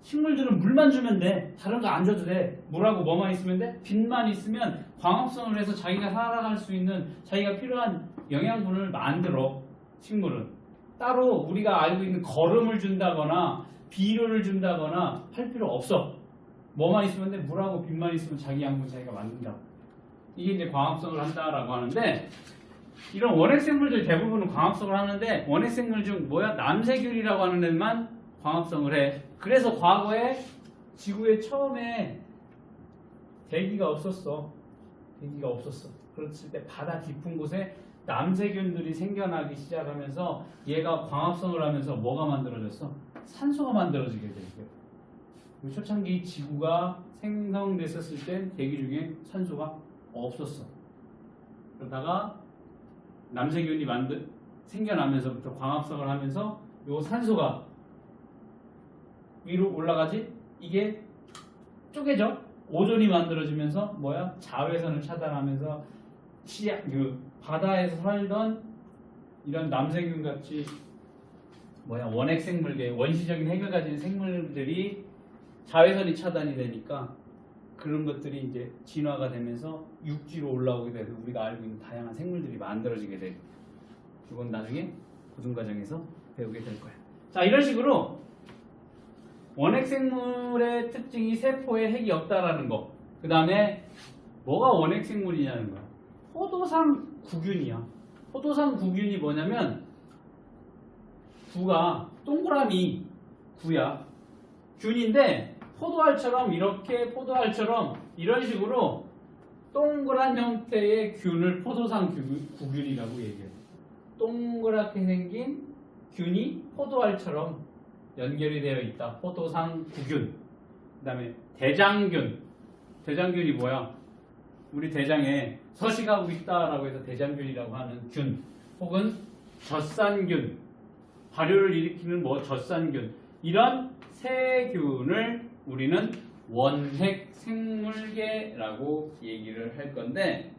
식물들은 물만 주면 돼. 다른 거 안 줘도 돼. 물하고 뭐만 있으면 돼? 빛만 있으면 광합성을 해서 자기가 살아갈 수 있는 자기가 필요한 영양분을 만들어. 식물은 따로 우리가 알고 있는 거름을 준다거나 비료를 준다거나 할 필요 없어. 뭐만 있으면 돼? 물하고 빛만 있으면 자기 양분 자기가 만든다. 이게 이제 광합성을 한다라고 하는데 이런 원핵 생물들 대부분은 광합성을 하는데 원핵 생물 중 남세균이라고 하는 애만 광합성을 해. 그래서 과거에 지구에 처음에 대기가 없었어. 그랬을 때 바다 깊은 곳에 남세균들이 생겨나기 시작하면서 얘가 광합성을 하면서 뭐가 만들어졌어? 산소가 만들어지게 되죠. 초창기 지구가 생성됐었을 때 대기 중에 산소가 없었어. 그러다가 남세균이 생겨나면서부터 광합성을 하면서 요 산소가 위로 올라가지? 이게 쪼개져. 오존이 만들어지면서 자외선을 차단하면서 바다에서 살던 이런 남세균 같이 원핵 생물계, 원시적인 핵을 가진 생물들이 자외선이 차단이 되니까 그런 것들이 이제 진화가 되면서 육지로 올라오게 되고 우리가 알고 있는 다양한 생물들이 만들어지게 되고 이건 나중에 고등과정에서 배우게 될 거야. 자, 이런 식으로 원핵 생물의 특징이 세포에 핵이 없다라는 거. 그 다음에 뭐가 원핵생물이냐는 거야. 포도상 구균이야. 포도상 구균이 뭐냐면 구가 동그라미 구야. 균인데 포도알처럼 이렇게 포도알처럼 이런 식으로 동그란 형태의 균을 포도상 구균이라고 얘기해요. 동그랗게 생긴 균이 포도알처럼 연결이 되어 있다. 포도상 구균. 그 다음에 대장균. 대장균이 뭐야? 우리 대장에 서식하고 있다라고 해서 대장균이라고 하는 균. 혹은 젖산균. 발효를 일으키는 젖산균. 이런 세균을 우리는 원핵 생물계라고 얘기를 할 건데,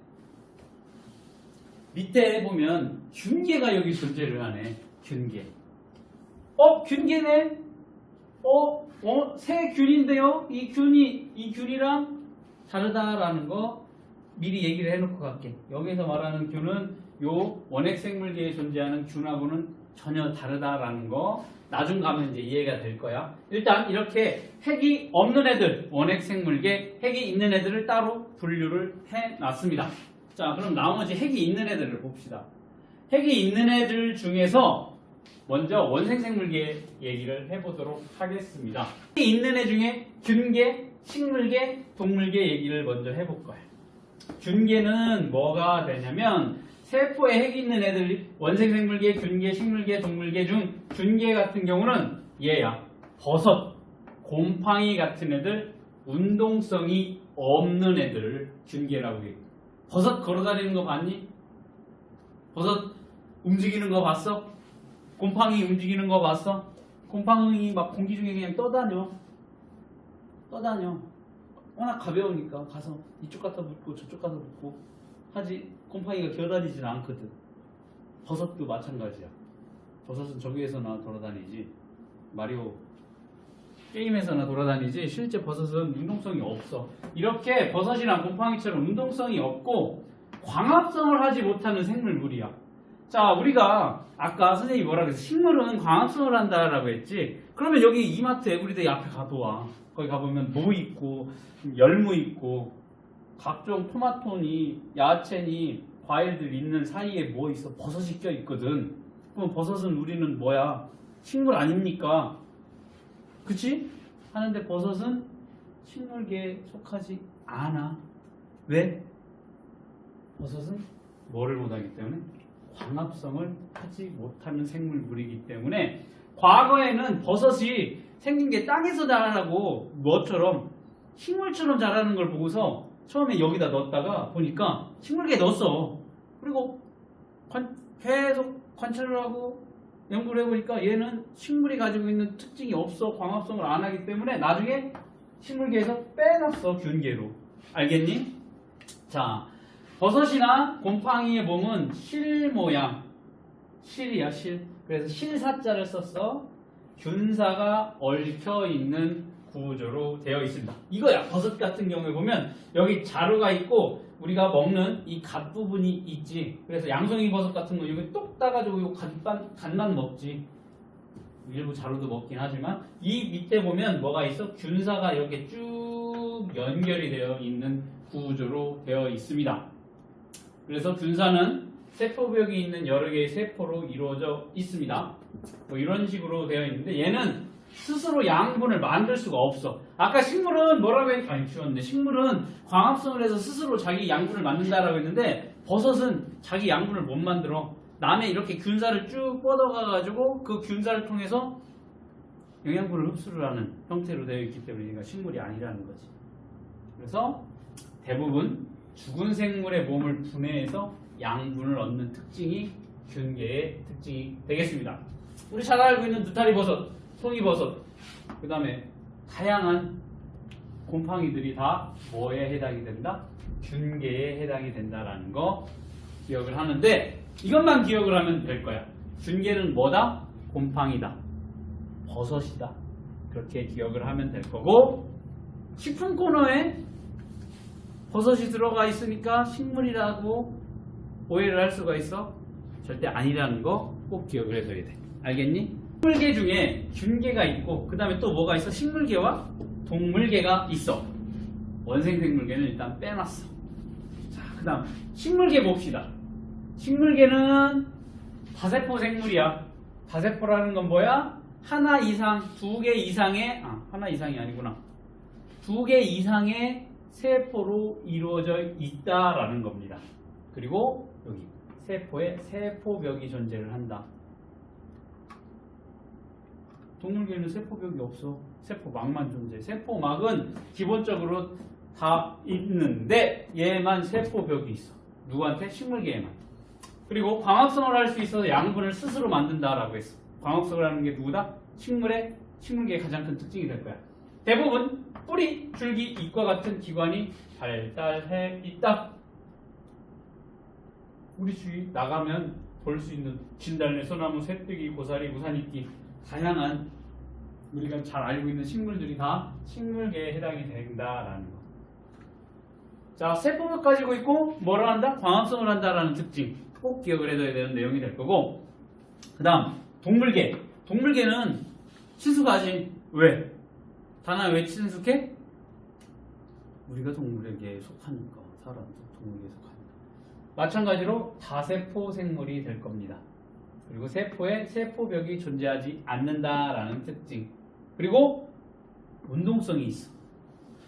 밑에 보면 균계가 여기 존재를 하네. 균계. 균계네? 새 균인데요? 이 균이랑 다르다라는 거 미리 얘기를 해놓고 갈게. 여기서 말하는 균은 요 원핵 생물계에 존재하는 균하고는 전혀 다르다라는 거 나중 가면 이제 이해가 될 거야. 일단 이렇게 핵이 없는 애들, 원핵 생물계, 핵이 있는 애들을 따로 분류를 해놨습니다. 자, 그럼 나머지 핵이 있는 애들을 봅시다. 핵이 있는 애들 중에서 먼저 원생생물계 얘기를 해보도록 하겠습니다. 핵이 있는 애 중에 균계, 식물계, 동물계 얘기를 먼저 해볼 거예요. 균계는 뭐가 되냐면 세포에 핵이 있는 애들, 원생생물계, 균계, 식물계, 동물계 중 균계 같은 경우는 얘야. 버섯, 곰팡이 같은 애들, 운동성이 없는 애들을 균계라고 해요. 버섯 걸어다니는 거 봤니? 버섯 움직이는 거 봤어? 곰팡이 움직이는 거 봤어? 곰팡이 막 공기 중에 그냥 떠다녀. 워낙 가벼우니까 가서 이쪽 갖다 묻고 저쪽 갖다 묻고 하지. 곰팡이가 기어다니지는 않거든. 버섯도 마찬가지야. 버섯은 저기에서나 돌아다니지. 마리오 게임에서나 돌아다니지 실제 버섯은 운동성이 없어. 이렇게 버섯이랑 곰팡이처럼 운동성이 없고 광합성을 하지 못하는 생물물이야. 자, 우리가 아까 선생님이 뭐라 그랬어? 식물은 광합성을 한다라고 했지. 그러면 여기 이마트 에브리데이 앞에 가보아. 거기 가보면 무 있고 열무 있고 각종 토마토니 야채니 과일들 있는 사이에 뭐 있어? 버섯이 껴 있거든. 그럼 버섯은 우리는 뭐야? 식물 아닙니까? 그치? 하는데 버섯은 식물계에 속하지 않아. 왜? 버섯은 뭐를 못하기 때문에? 광합성을 하지 못하는 생물물이기 때문에 과거에는 버섯이 생긴 게 땅에서 자라고 뭐처럼 식물처럼 자라는 걸 보고서 처음에 여기다 넣었다가 보니까 식물계에 넣었어. 그리고 계속 관찰을 하고 연구를 해보니까 얘는 식물이 가지고 있는 특징이 없어. 광합성을 안 하기 때문에 나중에 식물계에서 빼놨어. 균계로. 알겠니? 자, 버섯이나 곰팡이의 몸은 실 모양. 실이야, 실. 그래서 실사자를 썼어. 균사가 얽혀 있는 구조로 되어 있습니다. 이거야. 버섯 같은 경우에 보면 여기 자루가 있고 우리가 먹는 이 갓 부분이 있지. 그래서 양송이 버섯 같은 거 여기 똑 따가지고 이 갓만 먹지. 일부 자루도 먹긴 하지만 이 밑에 보면 뭐가 있어? 균사가 이렇게 쭉 연결이 되어 있는 구조로 되어 있습니다. 그래서 균사는 세포벽이 있는 여러 개의 세포로 이루어져 있습니다. 뭐 이런 식으로 되어 있는데 얘는 스스로 양분을 만들 수가 없어. 아까 식물은 뭐라고 했지? 아니 쉬웠네. 식물은 광합성을 해서 스스로 자기 양분을 만든다라고 했는데 버섯은 자기 양분을 못 만들어. 남의 이렇게 균사를 쭉 뻗어가가지고 그 균사를 통해서 영양분을 흡수를 하는 형태로 되어 있기 때문에 얘가 식물이 아니라는 거지. 그래서 대부분 죽은 생물의 몸을 분해해서 양분을 얻는 특징이 균계의 특징이 되겠습니다. 우리 잘 알고 있는 느타리 버섯, 송이버섯, 그 다음에 다양한 곰팡이들이 다 뭐에 해당이 된다? 균계에 해당이 된다라는 거 기억을 하는데 이것만 기억을 하면 될 거야. 균계는 뭐다? 곰팡이다. 버섯이다. 그렇게 기억을 하면 될 거고 식품 코너에 버섯이 들어가 있으니까 식물이라고 오해를 할 수가 있어? 절대 아니라는 거 꼭 기억을 해줘야 돼. 알겠니? 식물계 중에 균계가 있고 그 다음에 또 뭐가 있어? 식물계와 동물계가 있어. 원생 생물계는 일단 빼놨어. 자, 그 다음 식물계 봅시다. 식물계는 다세포 생물이야. 다세포라는 건 뭐야? 하나 이상, 두 개 이상의, 하나 이상이 아니구나. 두 개 이상의 세포로 이루어져 있다라는 겁니다. 그리고 여기 세포에 세포벽이 존재를 한다. 동물계는 세포벽이 없어. 세포막만 존재. 세포막은 기본적으로 다 있는데 얘만 세포벽이 있어. 누구한테? 식물계에만. 그리고 광합성을 할 수 있어서 양분을 스스로 만든다라고 했어. 광합성을 하는 게 누구다? 식물계의 가장 큰 특징이 될 거야. 대부분 뿌리, 줄기, 잎과 같은 기관이 발달해 있다. 우리 주위 나가면 볼 수 있는 진달래, 소나무, 새뜨기, 고사리, 우산이끼 다양한 우리가 잘 알고 있는 식물들이 다 식물계에 해당이 된다라는 거. 자, 세포를 가지고 있고 뭐를 한다? 광합성을 한다라는 특징. 꼭 기억을 해둬야 되는 내용이 될 거고. 그 다음 동물계. 동물계는 친숙하지. 왜? 다나 왜 친숙해? 우리가 동물계에 속하니까. 사람도 동물계에 속하니까. 마찬가지로 다세포 생물이 될 겁니다. 그리고 세포에 세포벽이 존재하지 않는다라는 특징. 그리고 운동성이 있어.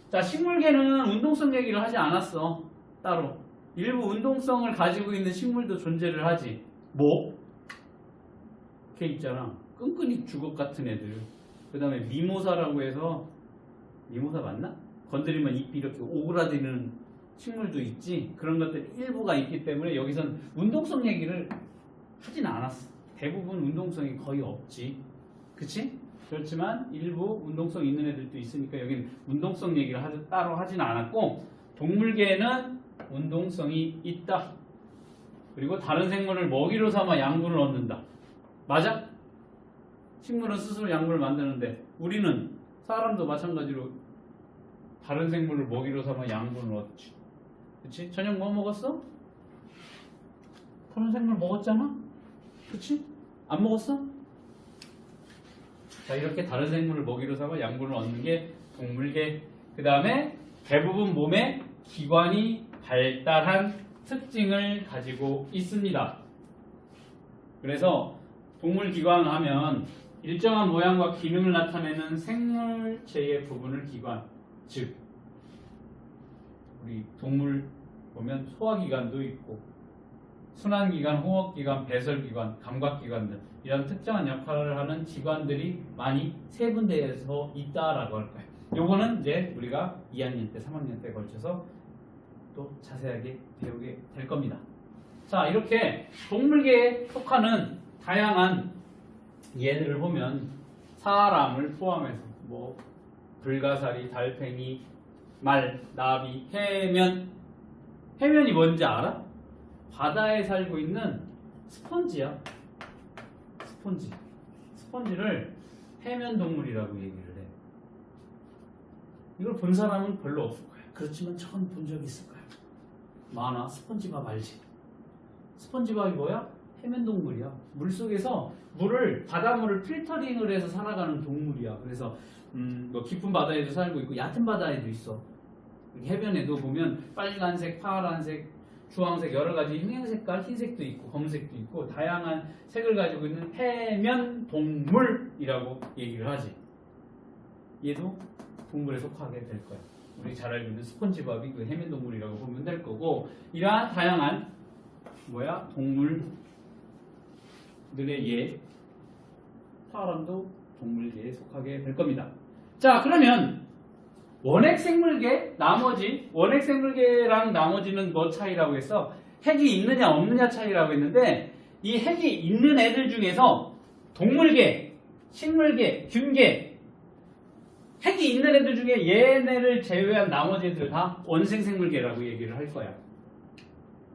자, 식물계는 운동성 얘기를 하지 않았어. 따로. 일부 운동성을 가지고 있는 식물도 존재를 하지. 뭐? 걔 있잖아. 끈끈이 주걱 같은 애들. 그 다음에 미모사라고 해서, 미모사 맞나? 건드리면 잎이 이렇게 오그라드는 식물도 있지. 그런 것들 일부가 있기 때문에 여기선 운동성 얘기를 하진 않았어. 대부분 운동성이 거의 없지. 그치? 그렇지만 일부 운동성 있는 애들도 있으니까 여기는 운동성 얘기를 따로 하진 않았고, 동물계에는 운동성이 있다. 그리고 다른 생물을 먹이로 삼아 양분을 얻는다. 맞아? 식물은 스스로 양분을 만드는데 우리는 사람도 마찬가지로 다른 생물을 먹이로 삼아 양분을 얻지. 그치? 저녁 뭐 먹었어? 그런 생물 먹었잖아? 그치? 안 먹었어? 자, 이렇게 다른 생물을 먹이로 삼아 양분을 얻는 게 동물계. 그 다음에 대부분 몸에 기관이 발달한 특징을 가지고 있습니다. 그래서 동물기관을 하면 일정한 모양과 기능을 나타내는 생물체의 부분을 기관, 즉 우리 동물 보면 소화기관도 있고 순환기관, 호흡기관, 배설기관, 감각기관 등 이런 특정한 역할을 하는 기관들이 많이 세분되어서 있다라고 할 거예요. 요거는 이제 우리가 2학년 때, 3학년 때 걸쳐서 또 자세하게 배우게 될 겁니다. 자, 이렇게 동물계에 속하는 다양한 예들을 보면 사람을 포함해서 뭐 불가사리, 달팽이, 말, 나비, 해면. 해면이 뭔지 알아? 바다에 살고 있는 스펀지야. 스펀지. 스펀지를 해면 동물이라고 얘기를 해. 이걸 본 사람은 별로 없을 거야. 그렇지만 처음 본 적이 있을 거야. 많아. 스펀지밥 알지? 스펀지밥이 뭐야? 해면 동물이야. 물속에서 바닷물을 필터링을 해서 살아가는 동물이야. 그래서 뭐 깊은 바다에도 살고 있고 얕은 바다에도 있어. 해변에도 보면 빨간색, 파란색, 주황색 여러 가지 희미한 색깔, 흰색도 있고 검은색도 있고 다양한 색을 가지고 있는 해면 동물이라고 얘기를 하지. 얘도 동물에 속하게 될 거야. 우리 잘 알고 있는 스펀지밥이 그 해면 동물이라고 보면 될 거고, 이러한 다양한 동물들의 예, 사람도 동물계에 속하게 될 겁니다. 자, 그러면 원핵생물계, 원핵생물계랑 나머지는 뭐 차이라고 했어? 핵이 있느냐 없느냐 차이라고 했는데, 이 핵이 있는 애들 중에서 동물계, 식물계, 균계, 핵이 있는 애들 중에 얘네를 제외한 나머지 애들 다 원생생물계라고 얘기를 할 거야.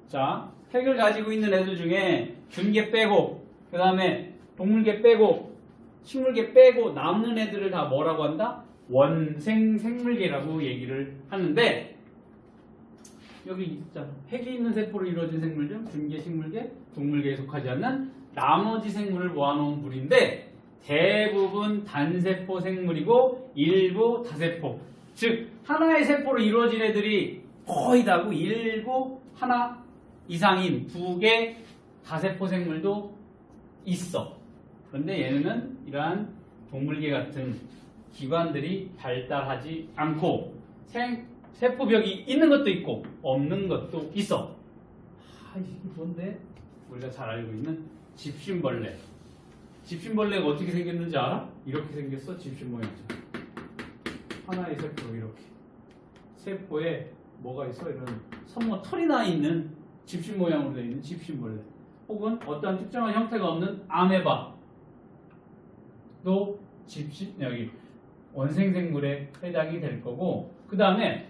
자, 핵을 가지고 있는 애들 중에 균계 빼고, 그 다음에 동물계 빼고, 식물계 빼고 남는 애들을 다 뭐라고 한다? 원생생물계라고 얘기를 하는데, 여기 있잖아. 핵이 있는 세포로 이루어진 생물 중 균계, 식물계, 동물계에 속하지 않는 나머지 생물을 모아놓은 물인데, 대부분 단세포 생물이고 일부 다세포. 즉 하나의 세포로 이루어진 애들이 거의 다고 일부 하나 이상인 두 개 다세포 생물도 있어. 그런데 얘는 이러한 동물계 같은 기관들이 발달하지 않고 세포벽이 있는 것도 있고 없는 것도 있어. 이게 뭔데? 우리가 잘 알고 있는 집신벌레. 집신벌레가 어떻게 생겼는지 알아? 이렇게 생겼어. 집신 모양처럼. 하나의 세포로 이렇게. 세포에 뭐가 있어? 이런 섬모 털이 나 있는 집신 모양으로 되어 있는 집신벌레. 혹은 어떠한 특정한 형태가 없는 아메바도 집신, 여기 원생생물에 해당이 될 거고, 그 다음에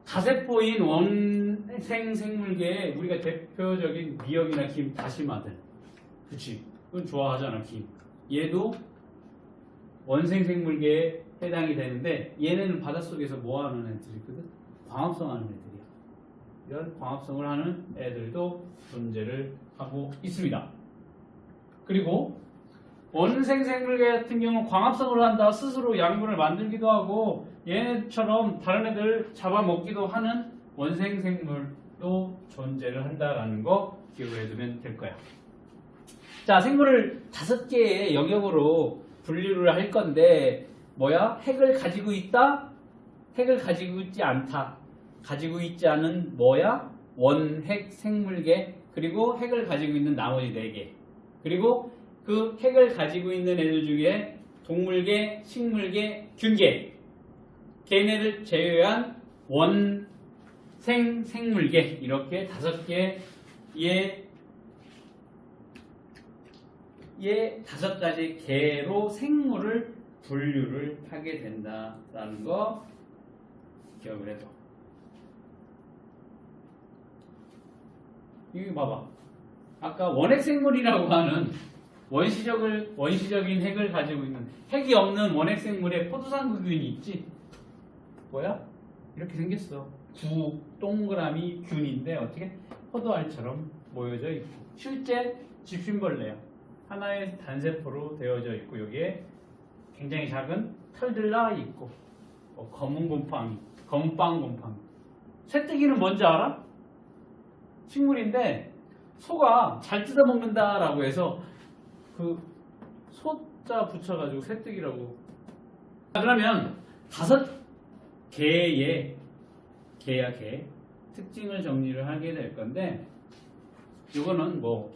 다세포인 원생생물계에 우리가 대표적인 미역이나 김, 다시마들. 그치? 그건 좋아하잖아, 김. 얘도 원생생물계에 해당이 되는데, 얘네는 바닷속에서 뭐 하는 애들이거든? 광합성 하는 애들이야. 이런 광합성을 하는 애들도 존재를 하고 있습니다. 그리고 원생생물계 같은 경우는 광합성을 한다. 스스로 양분을 만들기도 하고 얘네처럼 다른 애들 잡아먹기도 하는 원생생물도 존재를 한다라는 거 기억을 해두면 될 거야. 자, 생물을 5개의 영역으로 분류를 할 건데 뭐야? 핵을 가지고 있다? 핵을 가지고 있지 않다. 가지고 있지 않은 뭐야? 원핵 생물계, 그리고 핵을 가지고 있는 나머지 4개. 그리고 그 핵을 가지고 있는 애들 중에 동물계, 식물계, 균계, 걔네를 제외한 원생 생물계, 이렇게 5개의 5가지 개로 생물을 분류를 하게 된다라는 거 기억을 해줘. 이거 봐봐. 아까 원핵생물이라고 하는 원시적인 핵을 가지고 있는, 핵이 없는 원핵생물에 포도상구균이 있지? 뭐야? 이렇게 생겼어. 두 동그라미 균인데 어떻게? 포도알처럼 모여져 있고. 실제 집신벌레야. 하나의 단세포로 되어져 있고 여기에 굉장히 작은 털들 나 있고 검은 곰팡이, 검빵 곰팡이. 쇠뜨기는 뭔지 알아? 식물인데 소가 잘 뜯어먹는다라고 해서 그 소자 붙여가지고 쇠뜨기라고. 그러면 5개의 개야 개 특징을 정리를 하게 될 건데, 이거는 뭐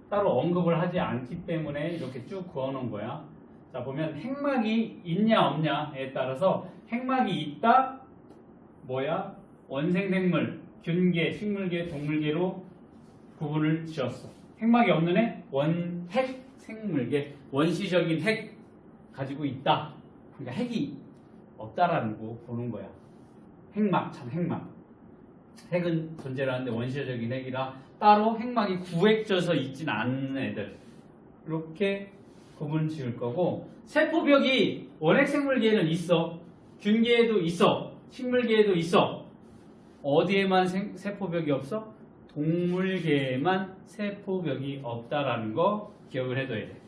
따로 언급을 하지 않기 때문에 이렇게 쭉 그어놓은 거야. 자, 보면 핵막이 있냐 없냐에 따라서 핵막이 있다 뭐야? 원생생물, 균계, 식물계, 동물계로 구분을 지었어. 핵막이 없는 애 원핵 생물계, 원시적인 핵 가지고 있다. 그러니까 핵이 없다라는 거 보는 거야. 핵막, 참 핵막. 핵은 존재를 하는데 원시적인 핵이라 따로 핵막이 구획져서 있진 않는 애들. 이렇게 구분 지을 거고, 세포벽이 원핵생물계에는 있어. 균계에도 있어. 식물계에도 있어. 어디에만 세포벽이 없어? 동물계에만 세포벽이 없다라는 거 기억을 해둬야 돼.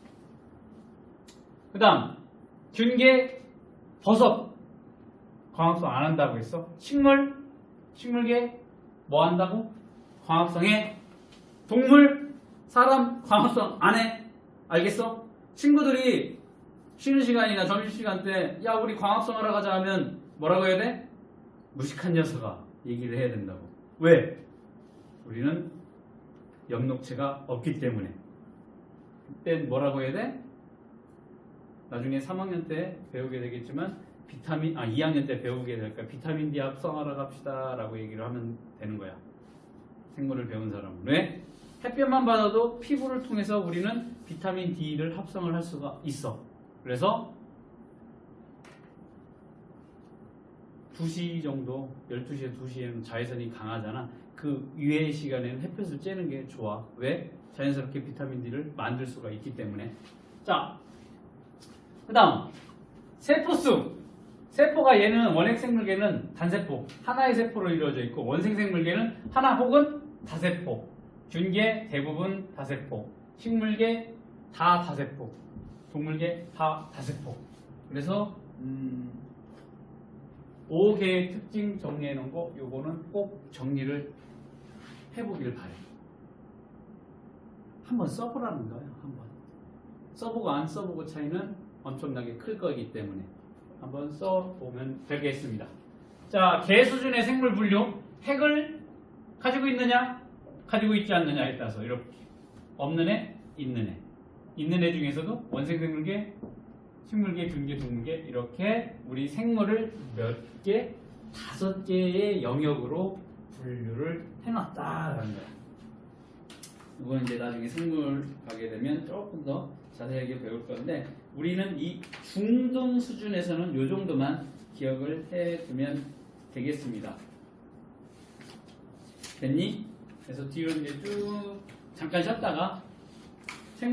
그 다음 균계, 버섯 광합성 안 한다고 했어. 식물계 뭐 한다고? 광합성해. 동물, 사람 광합성 안 해. 알겠어? 친구들이 쉬는 시간이나 점심시간 때 야 우리 광합성하러 가자 하면 뭐라고 해야 돼? 무식한 녀석아 얘기를 해야 된다고. 왜? 우리는 엽록체가 없기 때문에. 그때 뭐라고 해야 돼? 나중에 3학년 때 배우게 되겠지만 2학년 때 배우게 될 거야. 비타민 D 합성하러 갑시다 라고 얘기를 하면 되는 거야. 생물을 배운 사람은. 왜? 햇볕만 받아도 피부를 통해서 우리는 비타민 D를 합성을 할 수가 있어. 그래서 2시 정도, 12시에 2시에는 자외선이 강하잖아. 그 이외의 시간에는 햇볕을 쬐는 게 좋아. 왜? 자연스럽게 비타민 D를 만들 수가 있기 때문에. 자, 그 다음 세포수. 세포가 얘는 원핵생물계는 단세포, 하나의 세포로 이루어져 있고, 원생생물계는 하나 혹은 다세포, 균계 대부분 다세포, 식물계 다 다세포, 동물계 다 다세포. 그래서 5개의 특징 정리해 놓은 거 요거는 꼭 정리를 해보길 바래. 한번 써보라는 거예요. 한번 써보고 안 써보고 차이는 엄청나게 클 거기 때문에 한번 써보면 되겠습니다. 자, 개 수준의 생물 분류 핵을 가지고 있느냐 가지고 있지 않느냐에 따라서 이렇게 없는 애 있는 애 있는 애 중에서도 원생생물계 식물계, 균계, 동물계 이렇게 우리 생물을 몇 개? 5개의 영역으로 분류를 해놨다라는 거예요. 이건 이제 나중에 생물 가게 되면 조금 더 자세하게 배울 건데 우리는 이 중등 수준에서는 이 정도만 기억을 해두면 되겠습니다. 됐니? 그래서 뒤로 이제 쭉 잠깐 쉬었다가